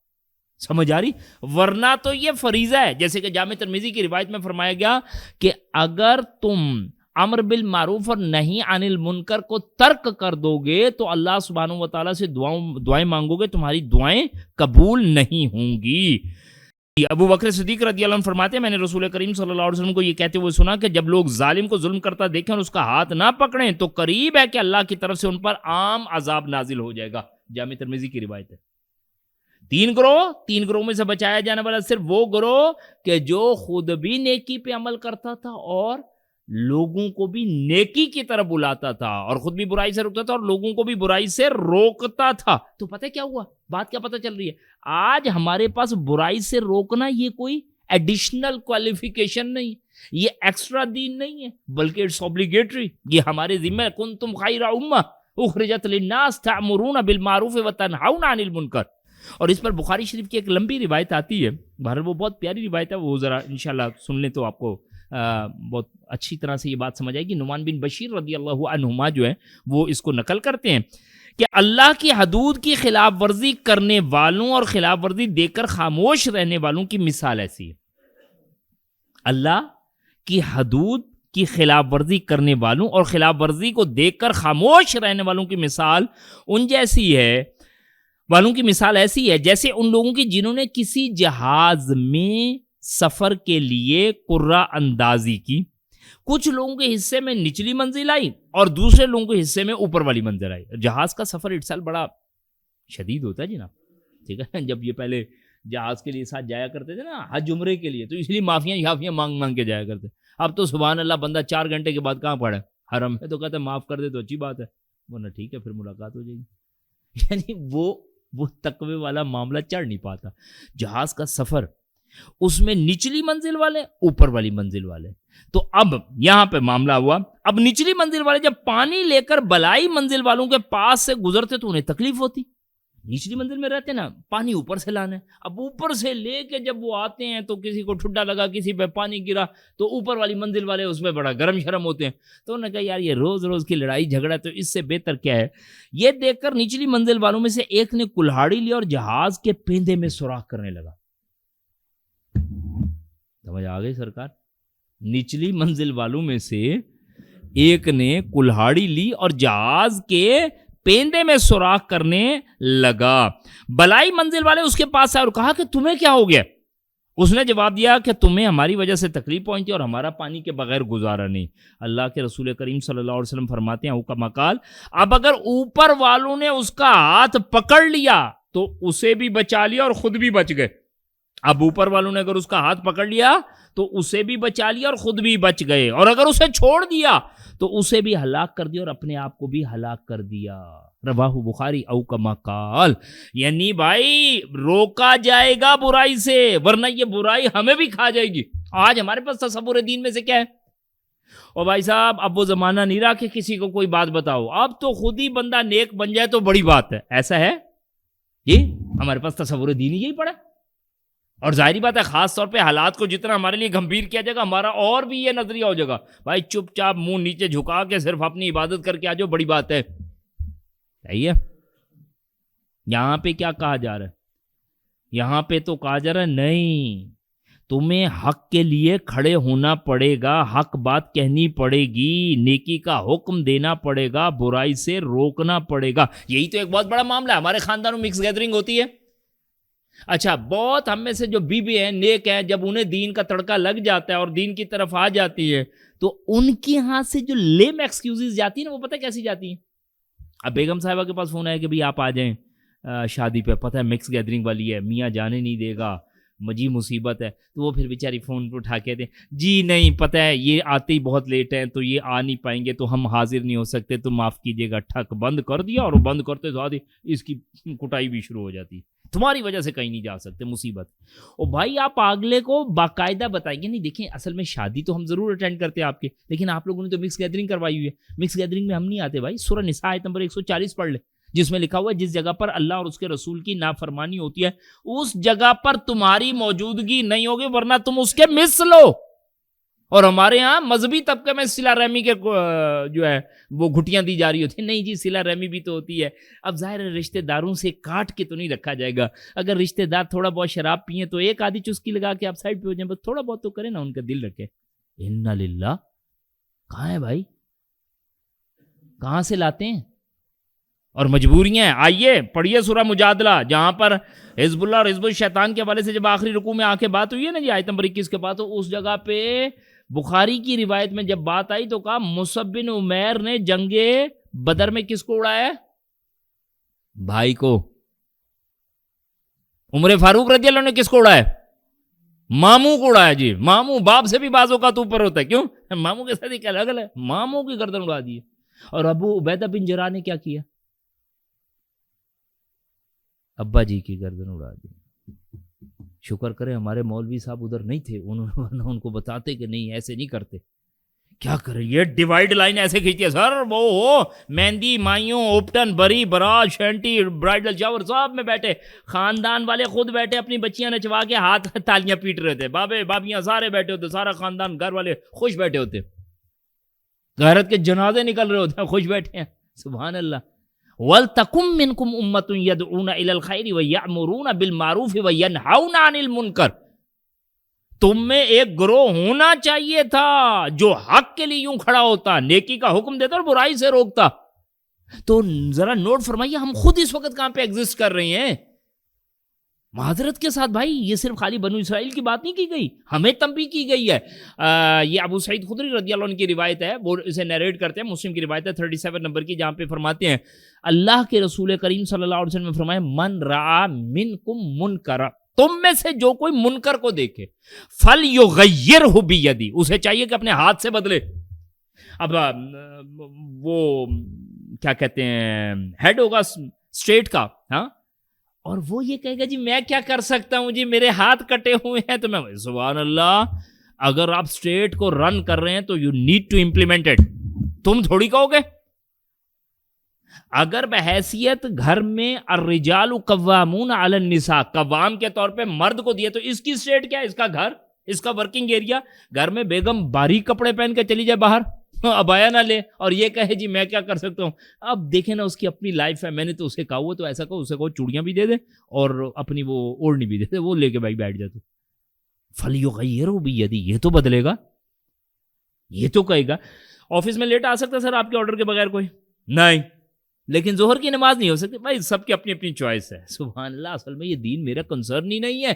S1: سمجھ آ رہی؟ ورنہ تو یہ فریضہ ہے، جیسے کہ جامع ترمذی کی روایت میں فرمایا گیا کہ اگر تم امر بالمعروف اور نہی عن المنکر کو ترک کر دو گے تو اللہ سبحانہ و تعالیٰ سے دعائیں مانگو گے، تمہاری دعائیں قبول نہیں ہوں گی. ابو بکر صدیق رضی اللہ عنہ فرماتے ہیں میں نے رسول کریم صلی اللہ علیہ وسلم کو یہ کہتے ہوئے سنا کہ جب لوگ ظالم کو ظلم کرتا دیکھیں اور اس کا ہاتھ نہ پکڑیں تو قریب ہے کہ اللہ کی طرف سے ان پر عام عذاب نازل ہو جائے گا. جامع ترمذی کی روایت ہے. تین گروہ میں سے بچایا جانے والا صرف وہ گروہ کہ جو خود بھی نیکی پہ عمل کرتا تھا اور لوگوں کو بھی نیکی کی طرف بلاتا تھا، اور خود بھی برائی سے روکتا تھا اور لوگوں کو بھی برائی سے روکتا تھا. تو پتہ کیا ہوا؟ بات کیا پتہ چل رہی ہے؟ آج ہمارے پاس برائی سے روکنا یہ کوئی ایڈیشنل کوالیفیکیشن نہیں، یہ ایکسٹرا دین نہیں ہے، بلکہ اٹس اوبلیگیٹری. یہ ہمارے ذمہ ہے. کنتم خیر امہ اخرجت للناس تأمرون بالمعروف وتنہون عن المنکر. اور اس پر بخاری شریف کی ایک لمبی روایت آتی ہے، بہرحال وہ بہت پیاری روایت ہے، وہ ذرا انشاءاللہ سن لیں تو آپ کو بہت اچھی طرح سے یہ بات سمجھ آئے گی. نعمان بن بشیر رضی اللہ عنہما جو ہے وہ اس کو نقل کرتے ہیں کہ اللہ کی حدود کی خلاف ورزی کرنے والوں اور خلاف ورزی دیکھ کر خاموش رہنے والوں کی مثال ایسی ہے. اللہ کی حدود کی خلاف ورزی کرنے والوں اور خلاف ورزی کو دیکھ کر خاموش رہنے والوں کی مثال کی مثال ایسی ہے جیسے ان لوگوں کی جنہوں نے کسی جہاز میں سفر کے لیے قرہ اندازی کی. کچھ لوگوں کے حصے میں نچلی منزل آئی اور دوسرے لوگوں کے حصے میں اوپر والی منزل آئی. جہاز کا سفر اٹسل بڑا شدید ہوتا ہے جناب، ٹھیک ہے. جب یہ پہلے جہاز کے لیے ساتھ جایا کرتے تھے نا حج عمرے کے لیے، تو اس لیے معافیاں مانگ کے جایا کرتے. اب تو سبحان اللہ بندہ 4 گھنٹے کے بعد کہاں پڑا ہے؟ حرم ہے، تو کہتے ہیں معاف کر دے تو اچھی بات ہے، ورنہ ٹھیک ہے پھر ملاقات ہو جائے گی. یعنی وہ تقوی والا معاملہ چڑھ نہیں پاتا. جہاز کا سفر، اس میں نچلی منزل والے اوپر والی منزل والے. تو اب یہاں پہ معاملہ ہوا، اب نچلی منزل والے جب پانی لے کر بلائی منزل والوں کے پاس سے گزرتے تو انہیں تکلیف ہوتی. نچلی منزل میں رہتے نا، پانی اوپر سے لانا ہے. اب اوپر سے لے کے جب وہ آتے ہیں تو کسی کو ٹھڈا لگا، کسی پہ پانی گرا، تو اوپر والی منزل والے اس میں بڑا گرم شرم ہوتے ہیں. تو انہوں نے کہا یار یہ روز کی لڑائی جھگڑا، تو اس سے بہتر کیا ہے. یہ دیکھ کر نچلی منزل والوں میں سے ایک نے کلہاڑی لی اور جہاز کے پیندے میں سوراخ کرنے لگا. سمجھ آ گئی سرکار؟ نچلی منزل والوں میں سے ایک نے کلہاڑی لی اور جہاز کے پیندے میں سوراخ کرنے لگا. بلائی منزل والے اس کے پاس آئے اور کہا کہ تمہیں کیا ہو گیا؟ اس نے جواب دیا کہ تمہیں ہماری وجہ سے تکلیف پہنچی اور ہمارا پانی کے بغیر گزارا نہیں. اللہ کے رسول کریم صلی اللہ علیہ وسلم فرماتے ہیں حکم قال، اب اگر اوپر والوں نے اس کا ہاتھ پکڑ لیا تو اسے بھی بچا لیا اور خود بھی بچ گئے. اب اوپر والوں نے اگر اس کا ہاتھ پکڑ لیا تو اسے بھی بچا لیا اور خود بھی بچ گئے، اور اگر اسے چھوڑ دیا تو اسے بھی ہلاک کر دیا اور اپنے آپ کو بھی ہلاک کر دیا. رواہ بخاری او کما قال. یعنی بھائی روکا جائے گا برائی سے، ورنہ یہ برائی ہمیں بھی کھا جائے گی. آج ہمارے پاس تصور دین میں سے کیا ہے؟ اور بھائی صاحب اب وہ زمانہ نہیں رہا کہ کسی کو کوئی بات بتاؤ، اب تو خود ہی بندہ نیک بن جائے تو بڑی بات ہے. ایسا ہے جی؟ ہمارے پاس تصور دین یہی پڑا. اور ظاہری بات ہے خاص طور پہ حالات کو جتنا ہمارے لیے گمبھیر کیا جائے گا، ہمارا اور بھی یہ نظریہ ہو جائے گا بھائی چپ چاپ منہ نیچے جھکا کے صرف اپنی عبادت کر کے آ جاؤ، بڑی بات ہے. صحیح ہے؟ یہاں پہ کیا کہا جا رہا ہے؟ یہاں پہ تو کہا جا رہا ہے نہیں، تمہیں حق کے لیے کھڑے ہونا پڑے گا، حق بات کہنی پڑے گی، نیکی کا حکم دینا پڑے گا، برائی سے روکنا پڑے گا. یہی تو ایک بہت بڑا معاملہ ہے. ہمارے خاندانوں میں مکس گیدرنگ ہوتی ہے. اچھا بہت ہم میں سے جو بیوی ہیں نیک ہیں، جب انہیں دین کا تڑکا لگ جاتا ہے اور دین کی طرف آ جاتی ہے تو ان کے ہاں سے جو لیم ایکسکیوزز جاتی ہیں نا، وہ پتہ کیسی جاتی ہیں؟ اب بیگم صاحبہ کے پاس فون آیا کہ بھئی آپ آ جائیں شادی پہ، پتہ ہے مکس گیدرنگ والی ہے، میاں جانے نہیں دے گا، مجھے مصیبت ہے، تو وہ پھر بیچاری فون پہ اٹھا کے دیں جی نہیں پتہ ہے یہ آتے ہی بہت لیٹ ہیں تو یہ آ نہیں پائیں گے تو ہم حاضر نہیں ہو سکتے، تو معاف کیجیے گا، ٹھک بند کر دیا، اور بند کرتے ساتھ اس کی کٹائی بھی شروع ہو جاتی، تمہاری وجہ سے کہیں نہیں جا سکتے، مصیبت۔ اور بھائی آپ اگلے کو باقاعدہ بتائیں گے، نہیں دیکھیں اصل میں شادی تو ہم ضرور اٹینڈ کرتے ہیں آپ کے، لیکن آپ لوگوں نے تو مکس گیدرنگ کروائی ہوئی ہے، مکس گیدرنگ میں ہم نہیں آتے بھائی، سورہ نساء آیت نمبر 140 پڑھ لے، جس میں لکھا ہوا ہے جس جگہ پر اللہ اور اس کے رسول کی نافرمانی ہوتی ہے اس جگہ پر تمہاری موجودگی نہیں ہوگی ورنہ تم اس کے مس لو۔ اور ہمارے ہاں مذہبی طبقے میں صلہ رحمی کے جو ہے وہ گھٹیاں دی جا رہی ہوتی ہیں، نہیں جی صلہ رحمی بھی تو ہوتی ہے۔ اب ظاہر ہے رشتہ داروں سے کاٹ کے تو نہیں رکھا جائے گا، اگر رشتہ دار تھوڑا بہت شراب پیئیں تو ایک آدھی چسکی لگا کے آپ سائڈ پہ ہو جائیں، بس تھوڑا بہت تو کریں نا، ان کا دل رکھے۔ انا للہ کہاں ہے بھائی، کہاں سے لاتے ہیں؟ اور مجبوریاں ہیں۔ آئیے پڑھیے سورہ مجادلہ، جہاں پر حزب اللہ اور حزب الشیطان کے حوالے سے جب آخری رکوع میں آ کے بات ہوئی ہے نا جی آیت نمبر 21 کے بعد، تو اس جگہ پہ بخاری کی روایت میں جب بات آئی تو کہا مصعب بن عمیر نے جنگ بدر میں کس کو اڑایا ہے؟ بھائی کو۔ عمر فاروق رضی اللہ عنہ نے کس کو اڑایا ہے؟ ماموں کو اڑایا جی، ماموں باپ سے بھی بعض اوقات اوپر ہوتا ہے، کیوں؟ ماموں کے ساتھ کیا لگل ہے، ماموں کی گردن اڑا دی ہے۔ اور ابو عبیدہ بن جراح نے کیا کیا؟ ابا جی کی گردن اڑا دی۔ شکر کریں ہمارے مولوی صاحب ادھر نہیں تھے، انہوں ان کو بتاتے کہ نہیں ایسے نہیں کرتے، کیا کریں یہ ڈیوائیڈ لائن ایسے کھینچتی ہے سر، وہ مہندی مائیوں اوپٹن بری برات شینٹی برائڈل شاور سب میں بیٹھے، خاندان والے خود بیٹھے اپنی بچیاں نچوا کے ہاتھ تالیاں پیٹ رہے تھے، بابے بابیاں سارے بیٹھے ہوتے، سارا خاندان گھر والے خوش بیٹھے ہوتے، غیرت کے جنازے نکل رہے ہوتے ہیں، خوش بیٹھے ہیں، سبحان اللہ۔ وَلْتَكُمْ مِنْكُمْ أُمَّةٌ يَدْعُونَ إِلَى الْخَيْرِ وَيَأْمُرُونَ بِالْمَعْرُوفِ وَيَنْهَوْنَ عَنِ الْمُنْكَرِ، تم میں ایک گروہ ہونا چاہیے تھا جو حق کے لیے یوں کھڑا ہوتا، نیکی کا حکم دیتا اور برائی سے روکتا۔ تو ذرا نوٹ فرمائیے ہم خود اس وقت کہاں پہ ایگزسٹ کر رہے ہیں؟ معذرت کے ساتھ بھائی یہ صرف خالی بنو اسرائیل کی بات نہیں کی گئی، ہمیں تنبیہ کی گئی ہے۔ یہ ابو سعید خدری رضی اللہ عنہ کی روایت ہے، وہ اسے نیریٹ کرتے ہیں، مسلم کی روایت ہے 37 نمبر کی، جہاں پہ فرماتے ہیں اللہ کے رسول کریم صلی اللہ علیہ وسلم نے فرمایا من رعا منکم منکرا، تم میں سے جو کوئی منکر کو دیکھے فلیغیرہ بیدی، اسے چاہیے کہ اپنے ہاتھ سے بدلے۔ اب وہ کیا کہتے ہیں ہیڈ ہوگا اسٹیٹ کا، ہاں، اور وہ یہ کہے گا جی میں کیا کر سکتا ہوں جی میرے ہاتھ کٹے ہوئے ہیں، تو میں سبحان اللہ، اگر آپ اسٹیٹ کو رن کر رہے ہیں تو you need to implement it, تم تھوڑی کہو گے۔ اگر بحیثیت گھر میں الرجال قوامون علی النساء، قوام کے طور پہ مرد کو دیا، تو اس کی اسٹیٹ کیا ہے؟ اس کا گھر، اس کا ورکنگ ایریا، گھر میں بیگم باریک کپڑے پہن کے چلی جائے باہر، ابایا نہ لے اور یہ کہے جی میں کیا کر سکتا ہوں۔ اب دیکھیں نا اس کی اپنی لائف ہے، میں نے تو اسے کہا ہوا تو ایسا کہو، اسے کہو چوڑیاں بھی دے دے اور اپنی وہ اوڑھنی بھی دے دے، وہ لے کے بھائی بیٹھ جاتا۔ فلیغیرہ بیدی، یہ تو بدلے گا، یہ تو کہے گا آفس میں لیٹ آ سکتا سر آپ کے آرڈر کے بغیر کوئی نہیں، لیکن ظہر کی نماز نہیں ہو سکتی۔ بھائی سب کی اپنی اپنی چوائس ہے، سبحان اللہ، اصل میں یہ دین میرا کنسرن ہی نہیں ہے۔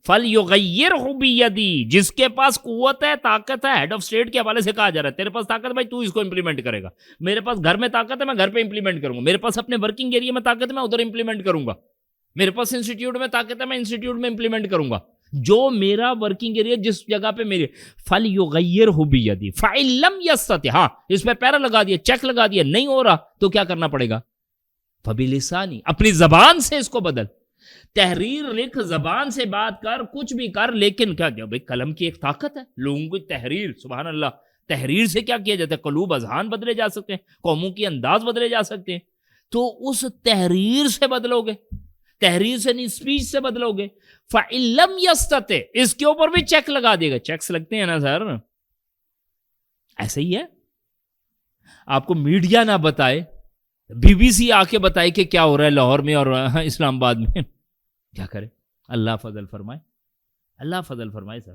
S1: فَلْيُغَيِّرْهُ بِيَدِهِ، جس کے پاس قوت ہے طاقت ہے، ہیڈ آف اسٹیٹ کے حوالے سے کہا جا رہا ہے تیرے پاس طاقت ہے بھائی تو اس کو امپلیمنٹ کرے گا، میرے پاس گھر میں طاقت ہے میں گھر پہ امپلیمنٹ کروں گا، میرے پاس اپنے ورکنگ ایریا میں طاقت ہے میں ادھر امپلیمنٹ کروں گا، میرے پاس انسٹیٹیوٹ میں طاقت ہے میں انسٹیٹیوٹ میں امپلیمنٹ کروں گا، جو میرا ورکنگ ایریا جس جگہ پہ میرے فَلْيُغَيِّرْهُ بِيَدِهِ فَإِن لَّمْ يَسْتَطِعْ، ہاں اس پہ پیرا لگا دیا، چیک لگا دیا، نہیں ہو رہا تو کیا کرنا پڑے گا؟ فَبِلِسَانِهِ، اپنی زبان سے اس کو بدل، تحریر لکھ، زبان سے بات کر، کچھ بھی کر، لیکن کیا بھائی قلم کی ایک طاقت ہے، لوگوں کی تحریر، سبحان اللہ، تحریر سے کیا کیا جاتا ہے؟ قلوب اذہان بدلے جا سکتے ہیں، قوموں کی انداز بدلے جا سکتے ہیں، تو اس تحریر سے بدلو گے، تحریر سے نہیں اسپیچ سے بدلو گے۔ فَإِن لَّمْ يَسْتَطِعْ، اس کے اوپر بھی چیک لگا دے گا، چیکس لگتے ہیں نا سر، ایسے ہی ہے۔ آپ کو میڈیا نہ بتائے، بی بی سی آ کے بتائے کہ کیا ہو رہا ہے لاہور میں اور اسلام آباد میں، کیا کرے؟ اللہ فضل فرمائے، اللہ فضل فرمائے سر۔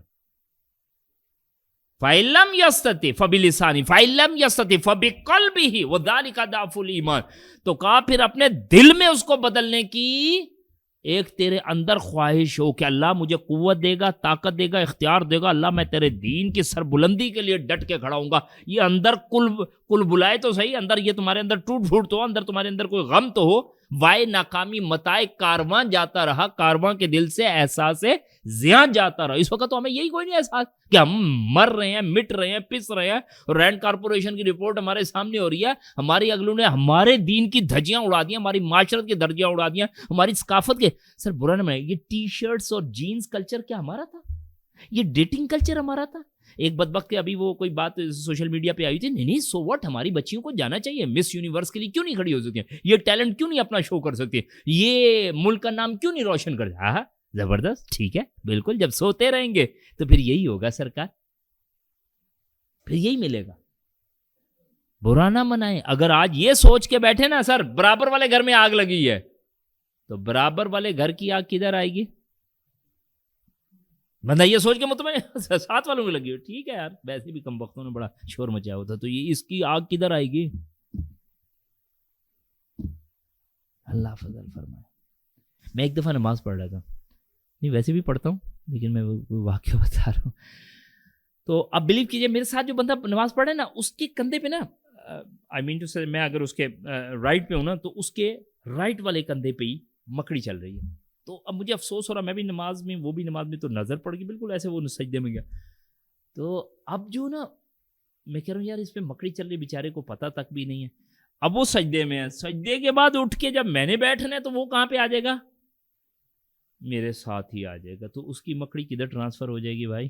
S1: فَإِن لَّمْ يَسْتَطِعْ فَبِلِسَانِهِ فَإِن لَّمْ يَسْتَطِعْ فَبِقَلْبِهِ وَذَلِكَ ضَعْفُ الْإِيمَانِ، تو کہا پھر اپنے دل میں اس کو بدلنے کی ایک تیرے اندر خواہش ہو کہ اللہ مجھے قوت دے گا، طاقت دے گا، اختیار دے گا، اللہ میں تیرے دین کی سربلندی کے لیے ڈٹ کے کھڑا ہوں گا. یہ اندر کل بلائے تو صحیح، اندر یہ تمہارے اندر ٹوٹ پھوٹ تو ہو، اندر تمہارے اندر کوئی غم تو ہو. وائے ناکامی متائے کارواں جاتا رہا، کارواں کے دل سے احساس زیاں جاتا رہا. اس وقت تو ہمیں یہی کوئی نہیں احساس کہ ہم مر رہے ہیں، مٹ رہے ہیں، پس رہے ہیں. رینڈ کارپوریشن کی رپورٹ ہمارے سامنے ہو رہی ہے، ہماری اگلوں نے ہمارے دین کی دھجیاں اڑا دیا، ہماری معاشرت کی دھجیاں اڑا دیا، ہماری ثقافت کے. سر برا نہ مانیں، یہ ٹی شرٹس اور جینز کلچر کیا ہمارا تھا؟ یہ ڈیٹنگ کلچر ہمارا تھا؟ ایک بدبخت ابھی وہ کوئی بات سوشل میڈیا پہ آئی تھی، نہیں سو واٹ، ہماری بچیوں کو جانا چاہیے، مس یونیورس کے لیے کیوں نہیں کھڑی ہو سکتی ہیں، یہ ٹیلنٹ کیوں نہیں اپنا شو کر سکتی، یہ ملک کا نام کیوں نہیں روشن کر. ہاں زبردست، ٹھیک ہے، بالکل. جب سوتے رہیں گے تو پھر یہی ہوگا سرکار، پھر یہی ملے گا. برا نہ منائیں. اگر آج یہ سوچ کے بیٹھے نا سر برابر والے گھر میں آگ لگی ہے، تو برابر والے گھر کی آگ کدھر آئے گی؟ بندہ یہ سوچ کے مطمئن ساتھ والوں کو لگی ہو، ٹھیک ہے یار ویسے بھی کم وقتوں نے بڑا شور مچایا ہوتا، تو یہ اس کی آگ کدھر آئے گی؟ اللہ فضل فرمائے. میں ایک دفعہ نماز پڑھ رہا تھا، نہیں ویسے بھی پڑھتا ہوں لیکن میں وہ واقعہ بتا رہا ہوں. تو اب بلیو کیجیے، میرے ساتھ جو بندہ نماز پڑھ رہا ہے نا، اس کے کندھے پہ نا آئی مین ٹو سے، میں اگر اس کے رائٹ پہ ہوں نا تو اس کے رائٹ والے کندھے پہ ہی مکڑی چل رہی ہے. تو اب مجھے افسوس ہو رہا، میں بھی نماز میں، وہ بھی نماز میں، تو نظر پڑ گئی بالکل ایسے وہ سجدے میں گیا. تو اب جو نا میں کہہ رہا ہوں یار اس پہ مکڑی چل رہی، بیچارے کو پتہ تک بھی نہیں ہے. اب وہ سجدے میں ہے، سجدے کے بعد اٹھ کے جب میں نے بیٹھنا ہے تو وہ کہاں پہ آ جائے گا؟ میرے ساتھ ہی آ جائے گا. تو اس کی مکڑی کدھر ٹرانسفر ہو جائے گی بھائی؟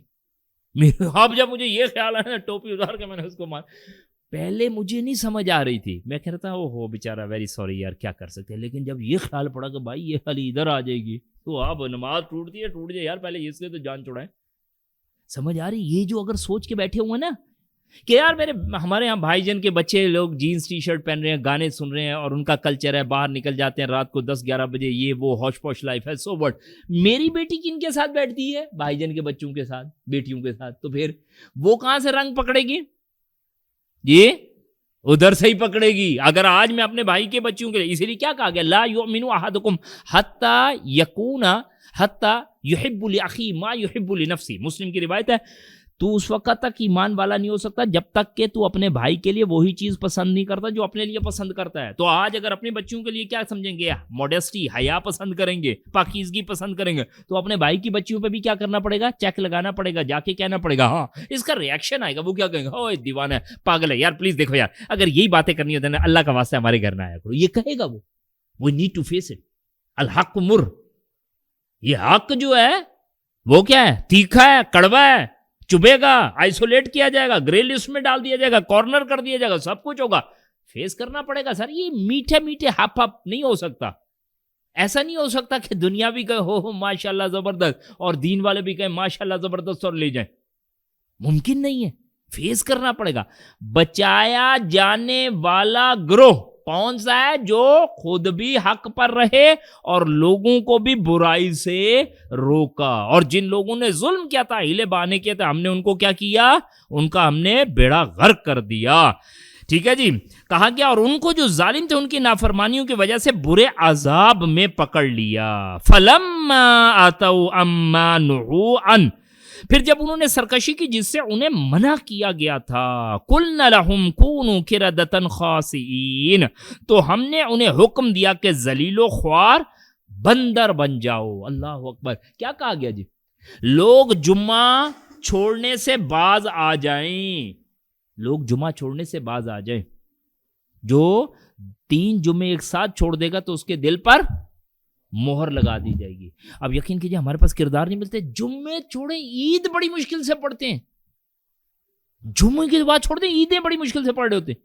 S1: اب جب مجھے یہ خیال آیا نا، ٹوپی اتار کے میں نے اس کو مار. پہلے مجھے نہیں سمجھ آ رہی تھی، میں کہہ رہا تھا او ہو بیچارہ ویری سوری یار کیا کر سکتے ہیں. لیکن جب یہ خیال پڑا کہ بھائی یہ خالی ادھر آ جائے گی تو اب نماز ٹوٹتی ہے، ٹوٹ جائے یار، پہلے اس لیے تو جان چھڑائیں. سمجھ آ رہی؟ یہ جو اگر سوچ کے بیٹھے ہوئے نا کہ یار ہمارے یہاں بھائی جن کے بچے لوگ جینز ٹی شرٹ پہن رہے ہیں، گانے سن رہے ہیں، اور ان کا کلچر ہے باہر نکل جاتے ہیں رات کو 10-11 بجے، یہ وہ ہوش پوش لائف ہے، سو وٹ. میری بیٹی کن کے ساتھ بیٹھتی ہے؟ بھائی جن کے بچوں کے ساتھ، بیٹیوں کے ساتھ. تو پھر وہ کہاں سے رنگ پکڑے گی؟ یہ ادھر سے ہی پکڑے گی. اگر آج میں اپنے بھائی کے بچوں کے، اسی لیے کیا کہا گیا، لا یؤمن احدکم حتی یکون حتی یحب لاخی ما یحب لنفسی. مسلم کی روایت ہے، تو اس وقت تک ایمان والا نہیں ہو سکتا جب تک کہ تو اپنے بھائی کے لیے وہی چیز پسند نہیں کرتا جو اپنے لیے پسند کرتا ہے. تو آج اگر اپنے بچوں کے لیے کیا سمجھیں گے؟ موڈیسٹی، حیا پسند کریں گے، پاکیزگی پسند کریں گے، تو اپنے بھائی کی بچیوں پہ بھی کیا کرنا پڑے گا؟ چیک لگانا پڑے گا، جا کے کہنا پڑے گا. ہاں اس کا ریئیکشن آئے گا، وہ کیا کہیں گے؟ اوہ دیوانہ ہے، پاگل ہے یار، پلیز دیکھو یار اگر یہی باتیں کرنی ہوتی ہیں اللہ کا واسطہ ہمارے گھر نہ آیا کرو. یہ کہے گا وہ. We need to face it. الحق مر، یہ حق جو ہے وہ کیا ہے؟ تیکھا ہے، کڑوا ہے، چبھے گا، آئسولیٹ کیا جائے گا، گرے لسٹ میں ڈال دیا جائے گا، کارنر کر دیا جائے گا، سب کچھ ہوگا، فیس کرنا پڑے گا. سر یہ میٹھے میٹھے ہپ ہپ نہیں ہو سکتا. ایسا نہیں ہو سکتا کہ دنیا بھی کہے ہو ماشاء اللہ زبردست اور دین والے بھی کہیں ماشاء اللہ زبردست اور لے جائیں. ممکن نہیں ہے، فیس کرنا پڑے گا. بچایا جانے والا گروہ کون سا ہے؟ جو خود بھی حق پر رہے اور لوگوں کو بھی برائی سے روکا. اور جن لوگوں نے ظلم کیا تھا، ہیلے بہانے کیا تھا، ہم نے ان کو کیا کیا؟ ان کا ہم نے بیڑا غرق کر دیا. ٹھیک ہے جی. کہا گیا اور ان کو جو ظالم تھے ان کی نافرمانیوں کی وجہ سے برے عذاب میں پکڑ لیا. فلما اتوا عما نهوا عنہ، پھر جب انہوں نے سرکشی کی جس سے انہیں منع کیا گیا تھا، قلنا لهم كونوا قردة خاسئین، تو ہم نے انہیں حکم دیا کہ ذلیل و خوار بندر بن جاؤ. اللہ اکبر. کیا کہا گیا جی؟ لوگ جمعہ چھوڑنے سے باز آ جائیں، لوگ جمعہ چھوڑنے سے باز آ جائیں. جو 3 جمعے ایک ساتھ چھوڑ دے گا تو اس کے دل پر مہر لگا دی جائے گی. اب یقین کیجیے ہمارے پاس کردار نہیں ملتے. جمعے چھوڑیں، عید بڑی مشکل سے پڑھتے ہیں. جمعے کے بعد چھوڑ دیں، عیدیں بڑی مشکل سے پڑھ رہے ہوتے ہیں.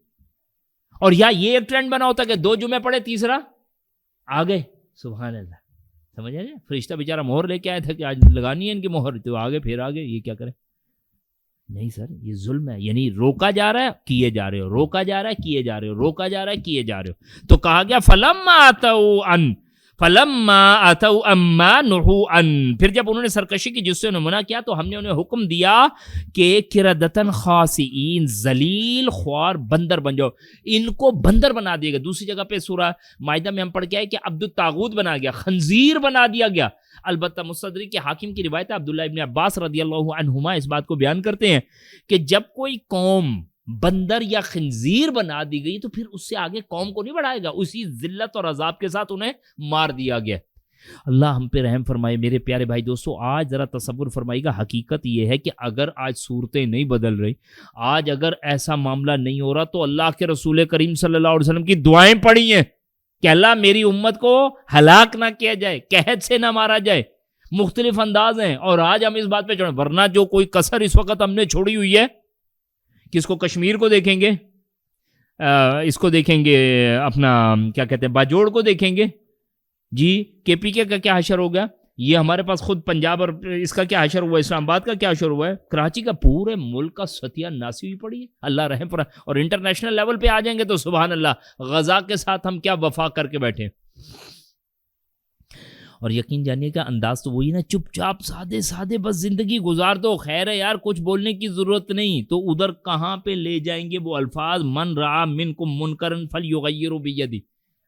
S1: اور یا یہ ایک ٹرینڈ بنا ہوتا کہ 2 جمعے پڑھے، تیسرا آ گئے. سبحان اللہ. سمجھ آئے؟ فرشتہ بیچارہ مہر لے کے آیا تھا کہ آج لگانی ہے ان کی مہر، تو آگے پھر آگے. یہ کیا کریں؟ نہیں سر یہ ظلم ہے. یعنی روکا جا رہا ہے، کیے جا رہے ہو، روکا جا رہا ہے، کیے جا رہے ہو، روکا جا رہا ہے، کیے جا رہے ہو. تو کہا گیا فلما اتوا عن، فلما اتوا اما نهوا عن، پھر جب انہوں نے سرکشی کی جس سے انہوں نے منع کیا تو ہم نے انہیں حکم دیا کہ قردۃ خاسئین، ذلیل خوار بندر بن جاؤ، ان کو بندر بنا دیا گیا. دوسری جگہ پہ سورہ مائدہ میں ہم پڑھ کے آئے کہ عبد الطاغوت بنا گیا، خنزیر بنا دیا گیا. البتہ مستدرک کے حاکم کی روایت ہے، عبداللہ ابن عباس رضی اللہ عنہما اس بات کو بیان کرتے ہیں کہ جب کوئی قوم بندر یا خنزیر بنا دی گئی تو پھر اس سے آگے قوم کو نہیں بڑھائے گا، اسی ذلت اور عذاب کے ساتھ انہیں مار دیا گیا. اللہ ہم پہ رحم فرمائے. میرے پیارے بھائی دوستو، آج ذرا تصور فرمائیے گا، حقیقت یہ ہے کہ اگر آج صورتیں نہیں بدل رہی، آج اگر ایسا معاملہ نہیں ہو رہا تو اللہ کے رسول کریم صلی اللہ علیہ وسلم کی دعائیں پڑھی ہیں کہ اللہ میری امت کو ہلاک نہ کیا جائے، قحط سے نہ مارا جائے. مختلف انداز ہیں اور آج ہم اس بات پہ چھوڑیں، ورنہ جو کوئی کسر اس وقت ہم نے چھوڑی ہوئی ہے، کس کو کشمیر کو دیکھیں گے، اس کو دیکھیں گے، اپنا کیا کہتے ہیں باجوڑ کو دیکھیں گے جی، کے پی کے کا کیا حشر ہو گیا، یہ ہمارے پاس خود پنجاب اور اس کا کیا حشر ہوا ہے، اسلام آباد کا کیا حشر ہوا ہے، کراچی کا، پورے ملک کا ستیہ ناسی ہوئی پڑی ہے. اللہ رحم پر. اور انٹرنیشنل لیول پہ آ جائیں گے تو سبحان اللہ، غزہ کے ساتھ ہم کیا وفا کر کے بیٹھے. اور یقین جانیے کا انداز تو وہی نا، چپ چاپ سادے سادے بس زندگی گزار دو، خیر ہے یار، کچھ بولنے کی ضرورت نہیں. تو ادھر کہاں پہ لے جائیں گے وہ الفاظ، من رعا منکم منکرا فلیغیرہ بیدہ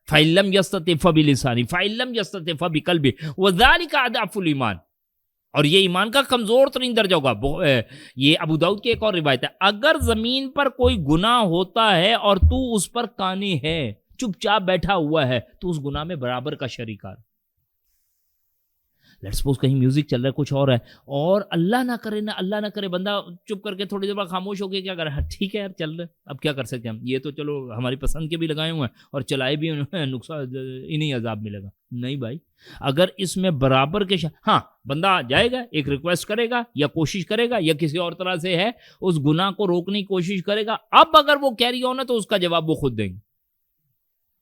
S1: فإن لم یستطع فبلسانہ فإن لم یستطع فبقلبہ وذلک اضعف الایمان. اور یہ ایمان کا کمزور ترین درجہ ہوگا. یہ ابو داؤد کی ایک اور روایت ہے، اگر زمین پر کوئی گناہ ہوتا ہے اور تو اس پر قانی ہے، چپ چاپ بیٹھا ہوا ہے، تو اس گناہ میں برابر کا شریکار. لیٹس سپوز کہیں میوزک چل رہا ہے، کچھ اور ہے، اور اللہ نہ کرے بندہ چپ کر کے تھوڑی دیر بعد خاموش ہو کے کیا کر رہا ہے، ٹھیک ہے یار چل رہا ہے، اب کیا کر سکتے ہیں ہم، یہ تو چلو ہماری پسند کے بھی لگائے ہوئے ہیں اور چلائے بھی انہیں، نقصان انہیں عذاب ملے گا. نہیں بھائی، اگر اس میں برابر کے ہاں بندہ جائے گا، ایک ریکویسٹ کرے گا یا کوشش کرے گا یا کسی اور طرح سے ہے اس گناہ کو روکنے کی کوشش کرے گا، اب اگر وہ کیری آن ہے تو اس کا جواب وہ خود دیں گے.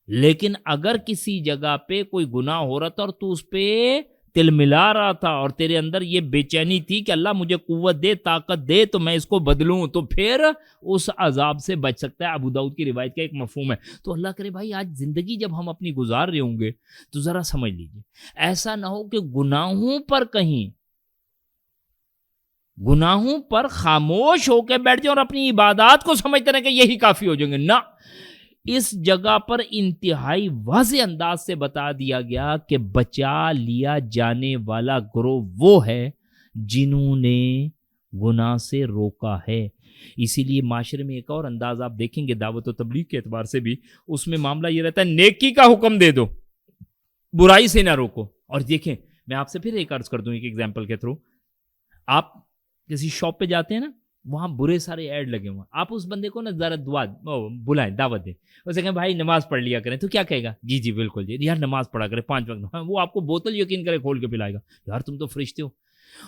S1: لیکن اگر کسی جگہ پہ کوئی گناہ ہو رہا تھا اور تو اس پہ تل ملا رہا تھا اور تیرے اندر یہ بے چینی تھی کہ اللہ مجھے قوت دے، طاقت دے تو میں اس کو بدلوں، تو پھر اس عذاب سے بچ سکتا ہے. ابو داؤد کی روایت کا ایک مفہوم ہے. تو اللہ کرے بھائی آج زندگی جب ہم اپنی گزار رہے ہوں گے تو ذرا سمجھ لیجئے، ایسا نہ ہو کہ گناہوں پر خاموش ہو کے بیٹھ جائیں اور اپنی عبادات کو سمجھتے رہیں کہ یہی کافی ہو جائیں گے. نہ، اس جگہ پر انتہائی واضح انداز سے بتا دیا گیا کہ بچا لیا جانے والا گروہ وہ ہے جنہوں نے گناہ سے روکا ہے. اسی لیے معاشرے میں ایک اور انداز آپ دیکھیں گے دعوت و تبلیغ کے اعتبار سے بھی، اس میں معاملہ یہ رہتا ہے نیکی کا حکم دے دو، برائی سے نہ روکو. اور دیکھیں میں آپ سے پھر ایک عرض کر دوں ایک ایگزامپل کے تھرو، آپ کسی شاپ پہ جاتے ہیں نا، وہاں برے سارے ایڈ لگے ہوئے ہیں، آپ اس بندے کو نا ذرا بلائیں، دعوت دیں، اسے کہیں بھائی نماز پڑھ لیا کریں، تو کیا کہے گا، جی بالکل جی یار نماز پڑھا کرے 5 وقت. وہ آپ کو بوتل یقین کرے کھول کے پلائے گا، یار تم تو فرشتے ہو.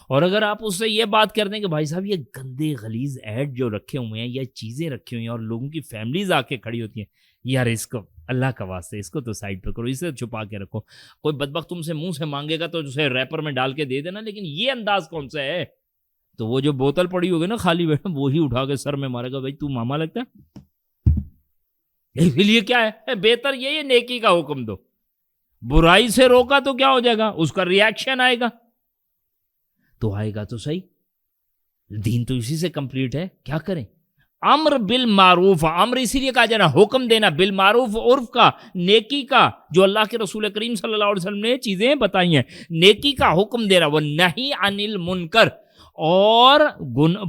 S1: اور اگر آپ اس سے یہ بات کر دیں کہ بھائی صاحب یہ گندے غلیظ ایڈ جو رکھے ہوئے ہیں یا چیزیں رکھی ہوئی ہیں اور لوگوں کی فیملیز آ کے کھڑی ہوتی ہیں، یار اس کو اللہ کا واسطے اس کو تو سائڈ پہ کرو، اسے چھپا کے رکھو، کوئی بدبخت تم سے منہ سے مانگے گا تو اسے ریپر میں ڈال کے دے دینا، لیکن یہ انداز کون سا ہے. تو وہ جو بوتل پڑی ہوگی نا خالی بیٹھا، وہی اٹھا کے سر میں مارے گا، بھائی تو ماما لگتا ہے. اس لیے کیا ہے بہتر یہ نیکی کا حکم دو، برائی سے روکا تو کیا ہو جائے گا، اس کا ریاکشن آئے گا تو آئے گا تو صحیح. دین تو اسی سے کمپلیٹ ہے. کیا کریں، امر بالمعروف، امر اسی لیے کہا جانا حکم دینا، بالمعروف عرف کا، نیکی کا، جو اللہ کے رسول کریم صلی اللہ علیہ وسلم نے چیزیں بتائی ہیں، نیکی کا حکم دے رہا، وہ نہی عن المنکر، اور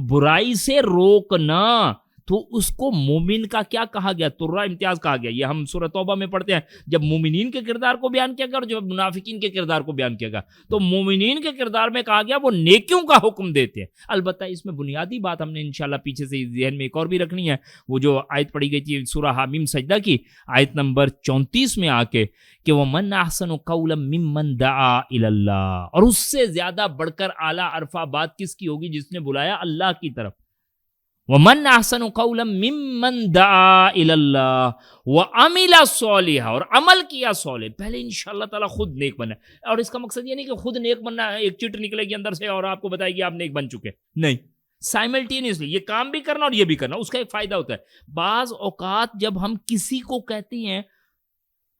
S1: برائی سے روکنا. تو اس کو مومن کا کیا کہا گیا، ترہ امتیاز کہا گیا. یہ ہم سورہ توبہ میں پڑھتے ہیں جب مومنین کے کردار کو بیان کیا گیا اور جب منافقین کے کردار کو بیان کیا گیا. تو مومنین کے کردار میں کہا گیا وہ نیکیوں کا حکم دیتے ہیں. البتہ اس میں بنیادی بات ہم نے انشاءاللہ پیچھے سے ذہن میں ایک اور بھی رکھنی ہے، وہ جو آیت پڑھی گئی تھی سورہ حامیم سجدہ کی آیت نمبر 34 میں آ کے کہ وَمَنْ أَحْسَنُ قَوْلًا مِّمَّنْ دَعَا إِلَى اللَّهِ، اور اس سے زیادہ بڑھ کر اعلیٰ عرفہ بات کس کی ہوگی جس نے بلایا اللہ کی طرف. وَمَنْ أَحْسَنُ قَوْلًا مِّمَّنْ دَعَا إِلَى اللَّهِ وَعَمِلَ صَالِحًا، اور عمل کیا صالح. پہلے انشاءاللہ تعالیٰ خود نیک بننا، اور اس کا مقصد یہ نہیں کہ خود نیک بننا ہے ایک چٹ نکلے گی اندر سے اور آپ کو بتائے گی آپ نیک بن چکے، نہیں، سائملٹینیسلی یہ کام بھی کرنا اور یہ بھی کرنا. اس کا ایک فائدہ ہوتا ہے. بعض اوقات جب ہم کسی کو کہتے ہیں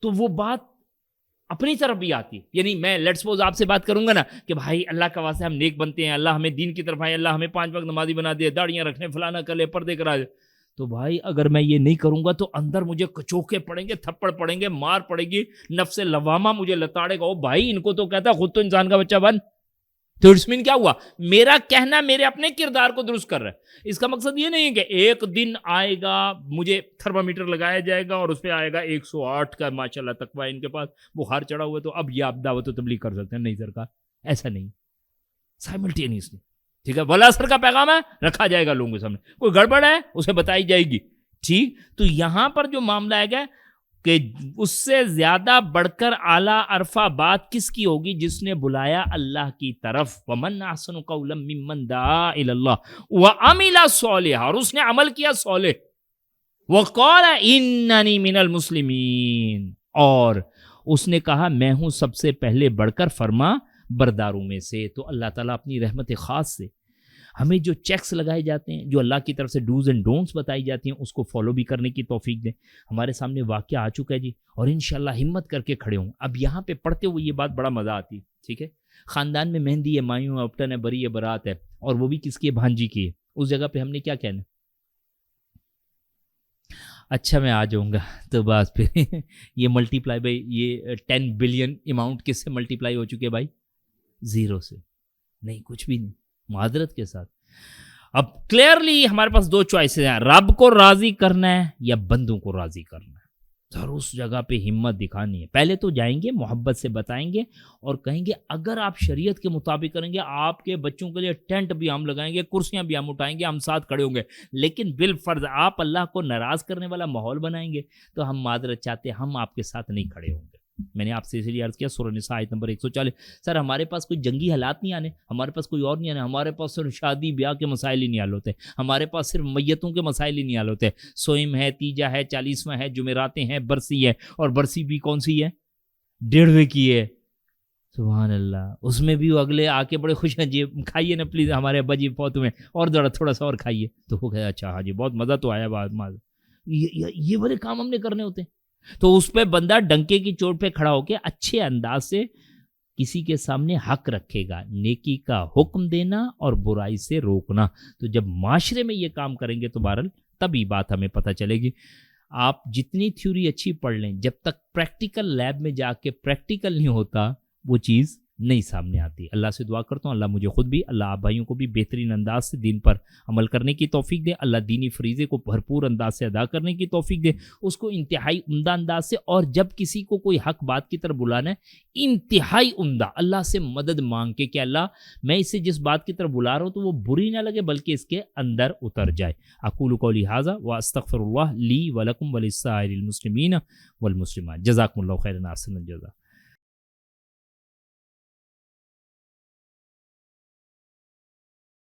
S1: تو وہ بات اپنی طرف بھی آتی ہے. یعنی میں لیٹس سپوز آپ سے بات کروں گا نا کہ بھائی اللہ کا واسطے ہم نیک بنتے ہیں, اللہ ہمیں دین کی طرف آئے, اللہ ہمیں 5 وقت نمازی بنا دے, داڑیاں رکھنے, فلانا کر لے, پردے کرا دے, تو بھائی اگر میں یہ نہیں کروں گا تو اندر مجھے کچوکے پڑیں گے, تھپڑ پڑیں گے, مار پڑے گی, نفس لوامہ مجھے لتاڑے گا, او بھائی ان کو تو کہتا ہے خود تو انسان کا بچہ بن. تو اٹس مین کیا ہوا, میرا کہنا میرے اپنے کردار کو درست کر رہا ہے. اس کا مقصد یہ نہیں ہے کہ ایک دن آئے گا مجھے تھرمامیٹر لگایا جائے گا اور اس پہ آئے گا 108 کا ماشاءاللہ تقویٰ ان کے پاس, بخار چڑھا ہوا ہے تو اب یہ آپ دعوت و تبلیغ کر سکتے ہیں. نہیں سرکار, ایسا نہیں, سائملٹینیسلی, ٹھیک ہے, ولا اثر کا پیغام ہے, رکھا جائے گا لوگوں کے سامنے, کوئی گڑبڑ ہے اسے بتائی جائے گی. ٹھیک, تو یہاں پر جو معاملہ ہے گا کہ اس سے زیادہ بڑھ کر اعلیٰ عرفہ بات کس کی ہوگی, جس نے بلایا اللہ کی طرف. وَمَنْ أَحْسَنُ قَوْلًا مِّمَّنْ دَعَا إِلَى اللَّهِ وَعَمِلَ صَالِحًا, اور اس نے عمل کیا صالح. وَقَالَ إِنَّنِي مِنَ الْمُسْلِمِينَ, اور اس نے کہا میں ہوں سب سے پہلے بڑھ کر فرما برداروں میں سے. تو اللہ تعالیٰ اپنی رحمت خاص سے ہمیں جو چیکس لگائے جاتے ہیں, جو اللہ کی طرف سے ڈوز اینڈ ڈونٹس بتائی جاتی ہیں, اس کو فالو بھی کرنے کی توفیق دیں. ہمارے سامنے واقعہ آ چکا ہے جی, اور انشاءاللہ ہمت کر کے کھڑے ہوں. اب یہاں پہ پڑھتے ہوئے یہ بات بڑا مزہ آتی ہے. ٹھیک ہے, خاندان میں مہندی ہے, مایوں ہے, اپٹن ہے, بری ہے, برات ہے, اور وہ بھی کس کی ہے, بھانجی کی ہے. اس جگہ پہ ہم نے کیا کہنا, اچھا میں آ جاؤں گا, تو بس پھر یہ ملٹی پلائی بائی یہ 10 بلین اماؤنٹ کس سے ملٹی پلائی ہو چکے ہے بھائی, 0 سے. نہیں, کچھ بھی نہیں, معذرت کے ساتھ. اب کلیئرلی ہمارے پاس 2 چوائسز ہیں, رب کو راضی کرنا ہے یا بندوں کو راضی کرنا ہے. ضرور اس جگہ پہ ہمت دکھانی ہے. پہلے تو جائیں گے, محبت سے بتائیں گے اور کہیں گے اگر آپ شریعت کے مطابق کریں گے, آپ کے بچوں کے لیے ٹینٹ بھی ہم لگائیں گے, کرسیاں بھی ہم اٹھائیں گے, ہم ساتھ کھڑے ہوں گے. لیکن بالفرض آپ اللہ کو ناراض کرنے والا ماحول بنائیں گے تو ہم معذرت چاہتے ہیں, ہم آپ کے ساتھ نہیں کھڑے ہوں گے. میں نے آپ سے اسی لیے عرض کیا سورہ نساء آیت نمبر 140, سر ہمارے پاس کوئی جنگی حالات نہیں آنے, ہمارے پاس کوئی اور نہیں آنے, ہمارے پاس صرف شادی بیاہ کے مسائل ہی نہیں حل ہوتے, ہمارے پاس صرف میتوں کے مسائل ہی نہیں حل ہوتے. سوئم ہے, تیجا ہے, 40واں ہے, جمعراتیں ہیں, برسی ہے, اور برسی بھی کون سی ہے, 1.5 کی ہے. سبحان اللہ, اس میں بھی وہ اگلے آ کے بڑے خوش ہیں, جی کھائیے نا پلیز, ہمارے ابا جی فوت ہوئے, اور ذرا تھوڑا سا اور کھائیے. تو وہ کہا اچھا ہاں جی بہت مزہ تو آیا, بعد یہ بڑے کام ہم نے کرنے ہوتے ہیں. تو اس پہ بندہ ڈنکے کی چوٹ پہ کھڑا ہو کے اچھے انداز سے کسی کے سامنے حق رکھے گا, نیکی کا حکم دینا اور برائی سے روکنا. تو جب معاشرے میں یہ کام کریں گے تو بہرحال تبھی بات ہمیں پتہ چلے گی. آپ جتنی تھیوری اچھی پڑھ لیں, جب تک پریکٹیکل لیب میں جا کے پریکٹیکل نہیں ہوتا وہ چیز نہیں سامنے آتی. اللہ سے دعا کرتا ہوں اللہ مجھے خود بھی, اللہ آپ بھائیوں کو بھی بہترین انداز سے دین پر عمل کرنے کی توفیق دے. اللہ دینی فریضے کو بھرپور انداز سے ادا کرنے کی توفیق دے, اس کو انتہائی عمدہ انداز سے. اور جب کسی کو کوئی حق بات کی طرف بلانا ہے انتہائی عمدہ اللہ سے مدد مانگ کے کہ اللہ میں اسے جس بات کی طرف بلا رہا ہوں تو وہ بری نہ لگے بلکہ اس کے اندر اتر جائے. اقول قولی ھذا واستغفر اللہ لی ولکم ولسائر المسلمین والمسلمات. جزاکم اللہ خیرا, احسن الجزاء.